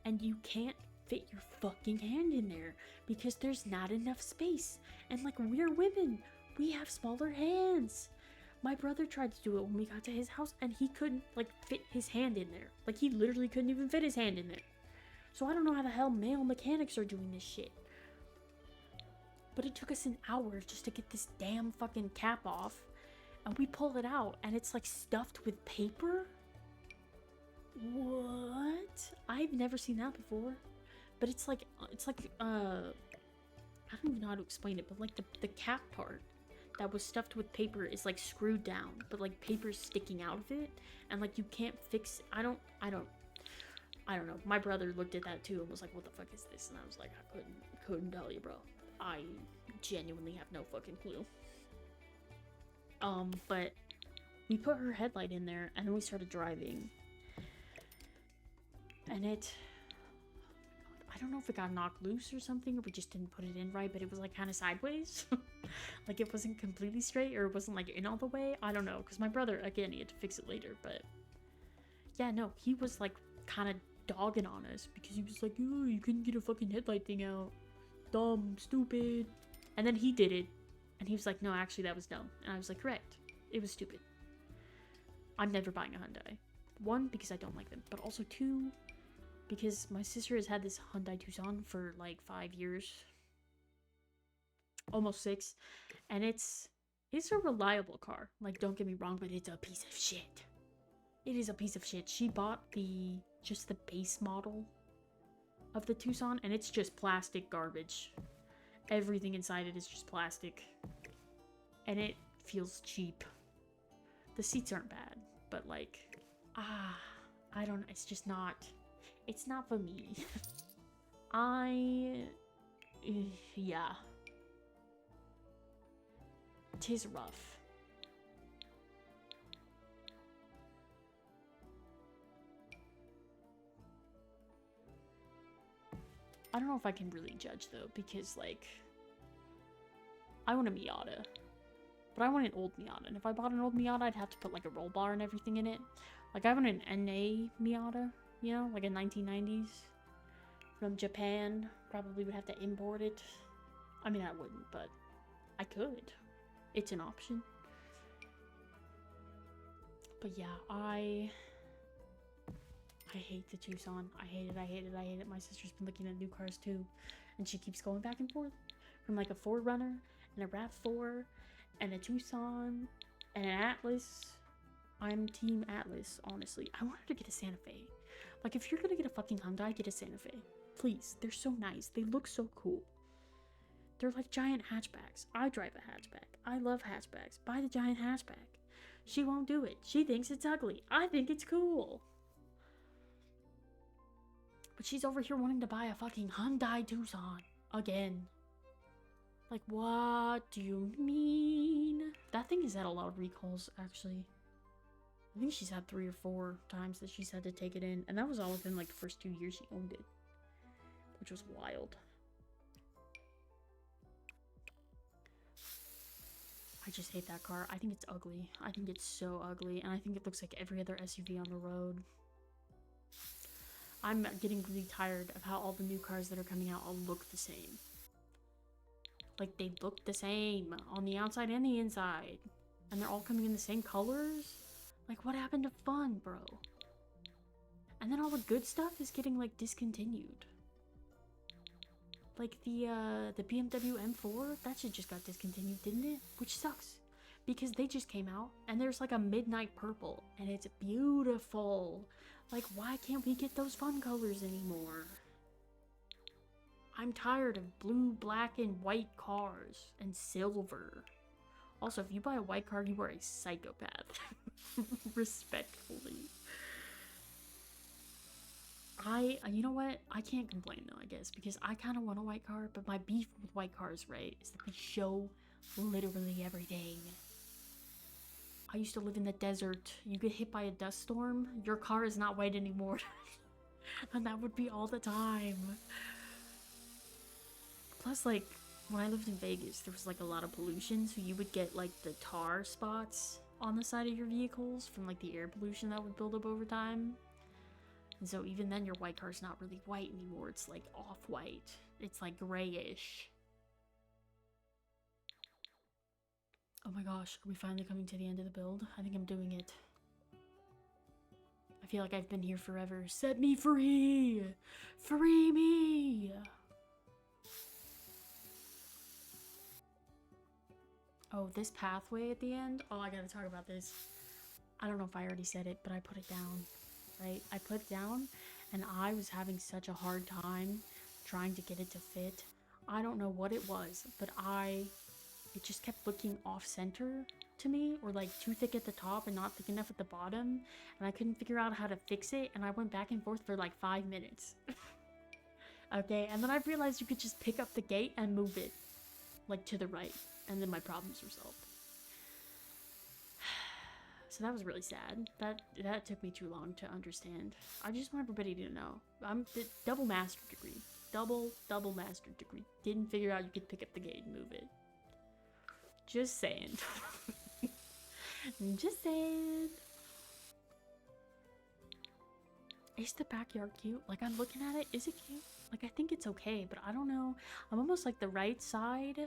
And you can't fit your fucking hand in there because there's not enough space. And, like, we're women. We have smaller hands. My brother tried to do it when we got to his house, and he couldn't, like, fit his hand in there. Like, he literally couldn't even fit his hand in there. So I don't know how the hell male mechanics are doing this shit. But it took us an hour just to get this damn fucking cap off. And we pull it out, and it's, like, stuffed with paper? What? I've never seen that before. But it's like, I don't even know how to explain it, but, like, the cap part that was stuffed with paper is, like, screwed down, but, like, paper's sticking out of it, and, like, you can't fix, I don't know. My brother looked at that too and was like, what the fuck is this? And I was like, I couldn't tell you, bro. I genuinely have no fucking clue. But we put her headlight in there, and then we started driving, and I don't know if it got knocked loose or something, or we just didn't put it in right, but it was, like, kind of sideways. Like, it wasn't completely straight, or it wasn't, like, in all the way. I don't know, because my brother, again, he had to fix it later, but yeah, no, he was, like, kind of dogging on us, because he was like, oh, you couldn't get a fucking headlight thing out. Dumb, stupid. And then he did it, and he was like, no, actually, that was dumb. And I was like, correct. It was stupid. I'm never buying a Hyundai. 1, because I don't like them, but also 2, because my sister has had this Hyundai Tucson for, like, 5 years. Almost 6. And it's a reliable car. Like, don't get me wrong, but it's a piece of shit. It is a piece of shit. She bought just the base model of the Tucson, and it's just plastic garbage. Everything inside it is just plastic. And it feels cheap. The seats aren't bad, but, like, I don't know. It's just not... It's not for me. Yeah. 'Tis rough. I don't know if I can really judge, though, because, like, I want a Miata. But I want an old Miata, and if I bought an old Miata, I'd have to put, like, a roll bar and everything in it. Like, I want an NA Miata, you know, like a 1990s from Japan. Probably would have to import it. I mean, I wouldn't, but I could. It's an option. But yeah, I hate the Tucson. I hate it. My sister's been looking at new cars too, and she keeps going back and forth from, like, a 4Runner and a RAV4 and a Tucson and an Atlas I'm Team Atlas, honestly. I wanted to get a Santa Fe. Like, if you're gonna get a fucking Hyundai, get a Santa Fe. Please, they're so nice. They look so cool. They're like giant hatchbacks. I drive a hatchback. I love hatchbacks. Buy the giant hatchback. She won't do it. She thinks it's ugly. I think it's cool. But she's over here wanting to buy a fucking Hyundai Tucson. Again. Like, what do you mean? That thing has had a lot of recalls, actually. I think she's had 3 or 4 times that she's had to take it in. And that was all within, like, the first 2 years she owned it. Which was wild. I just hate that car. I think it's ugly. I think it's so ugly. And I think it looks like every other SUV on the road. I'm getting really tired of how all the new cars that are coming out all look the same. Like, they look the same on the outside and the inside. And they're all coming in the same colors. Like, what happened to fun, bro? And then all the good stuff is getting, like, discontinued. Like, the BMW M4, that shit just got discontinued, didn't it? Which sucks. Because they just came out, and there's, like, a midnight purple. And it's beautiful. Like, why can't we get those fun colors anymore? I'm tired of blue, black, and white cars. And silver. Also, if you buy a white car, you are a psychopath. Respectfully. You know what? I can't complain though, I guess, because I kind of want a white car, but my beef with white cars, right, is that they show literally everything. I used to live in the desert. You get hit by a dust storm, your car is not white anymore. And that would be all the time. Plus, like, when I lived in Vegas, there was, like, a lot of pollution, so you would get, like, the tar spots on the side of your vehicles from, like, the air pollution that would build up over time. And so even then your white car's not really white anymore. It's like off-white. It's like grayish. Oh my gosh, are we finally coming to the end of the build? I think I'm doing it. I feel like I've been here forever. Set me free! Free me! Oh, this pathway at the end? Oh, I gotta talk about this. I don't know if I already said it, but I put it down. Right? I put it down and I was having such a hard time trying to get it to fit. I don't know what it was, but it just kept looking off center to me, or like too thick at the top and not thick enough at the bottom, and I couldn't figure out how to fix it, and I went back and forth for like 5 minutes. Okay, and then I realized you could just pick up the gate and move it like to the right, and then my problems were solved. So that was really sad. That took me too long to understand. I just want everybody to know. I'm the double master degree. Double master degree. Didn't figure out you could pick up the gate and move it. Just saying. Just saying. Is the backyard cute? Like, I'm looking at it. Is it cute? Like, I think it's okay, but I don't know. I'm almost like the right side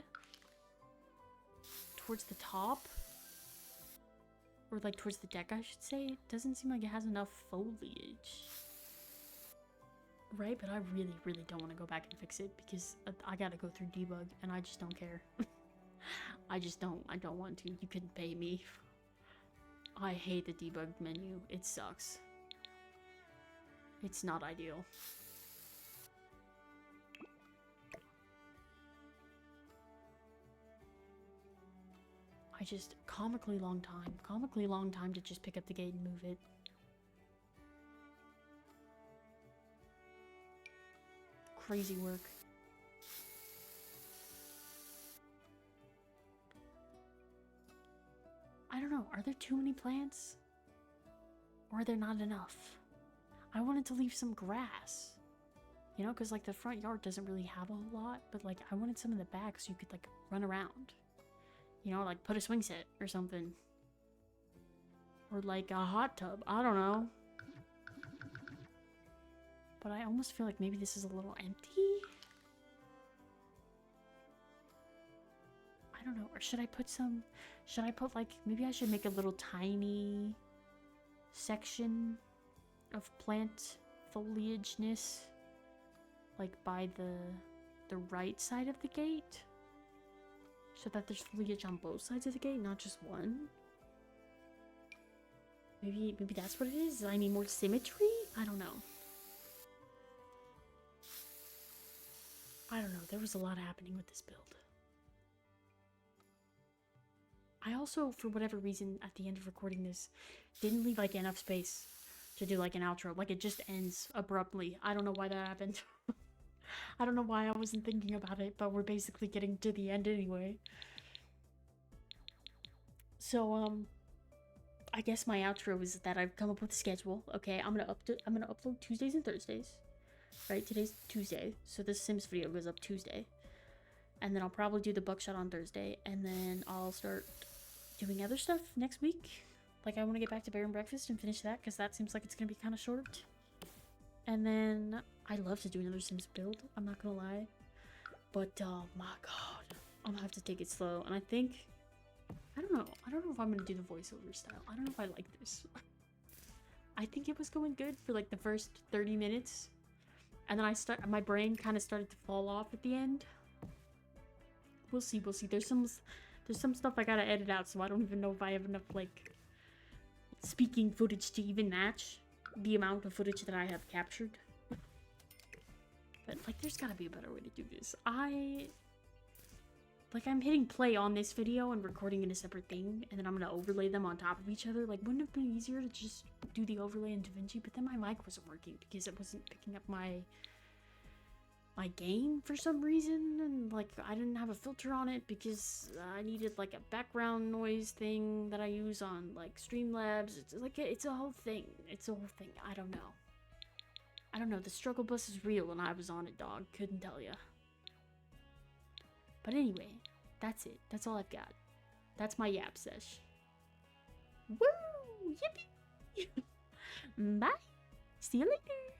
towards the top. Or like towards the deck, I should say. It doesn't seem like it has enough foliage. Right? But I really, really don't want to go back and fix it because I gotta go through debug and I just don't care. I don't want to. You couldn't pay me. I hate the debug menu. It sucks. It's not ideal. I just, comically long time to just pick up the gate and move it. Crazy work. I don't know, are there too many plants? Or are there not enough? I wanted to leave some grass. You know, because like the front yard doesn't really have a whole lot, but like I wanted some in the back so you could like run around. You know, like put a swing set or something. Or like a hot tub. I don't know. But I almost feel like maybe this is a little empty. I don't know. Or should I put some... Should I put like... Maybe I should make a little tiny section of plant foliageness. Like by the right side of the gate. So that there's foliage on both sides of the gate, not just one. Maybe that's what it is? I need more symmetry? I don't know. I don't know. There was a lot happening with this build. I also, for whatever reason, at the end of recording this, didn't leave like enough space to do like an outro. Like it just ends abruptly. I don't know why that happened. I don't know why I wasn't thinking about it, but we're basically getting to the end anyway. So, I guess my outro is that I've come up with a schedule. Okay, I'm gonna upload Tuesdays and Thursdays. Right, today's Tuesday, so this Sims video goes up Tuesday. And then I'll probably do the buckshot on Thursday, and then I'll start doing other stuff next week. Like, I want to get back to Bear and Breakfast and finish that, because that seems like it's going to be kind of short. And then, I'd love to do another Sims build, I'm not going to lie. But, oh my god, I'm going to have to take it slow. And I think, I don't know if I'm going to do the voiceover style. I don't know if I like this. I think it was going good for, like, the first 30 minutes. And then my brain kind of started to fall off at the end. We'll see. There's some stuff I gotta edit out, so I don't even know if I have enough, like, speaking footage to even match the amount of footage that I have captured. But, like, there's gotta be a better way to do this. I'm hitting play on this video and recording in a separate thing, and then I'm gonna overlay them on top of each other. Like, wouldn't it have been easier to just do the overlay in DaVinci? But then my mic wasn't working because it wasn't picking up my gain for some reason, and like I didn't have a filter on it because I needed like a background noise thing that I use on like Streamlabs. It's a whole thing. I don't know. The struggle bus is real, and I was on it, dog. Couldn't tell ya. But anyway, that's it. That's all I've got. That's my yap sesh. Woo! Yippee! Bye! See you later!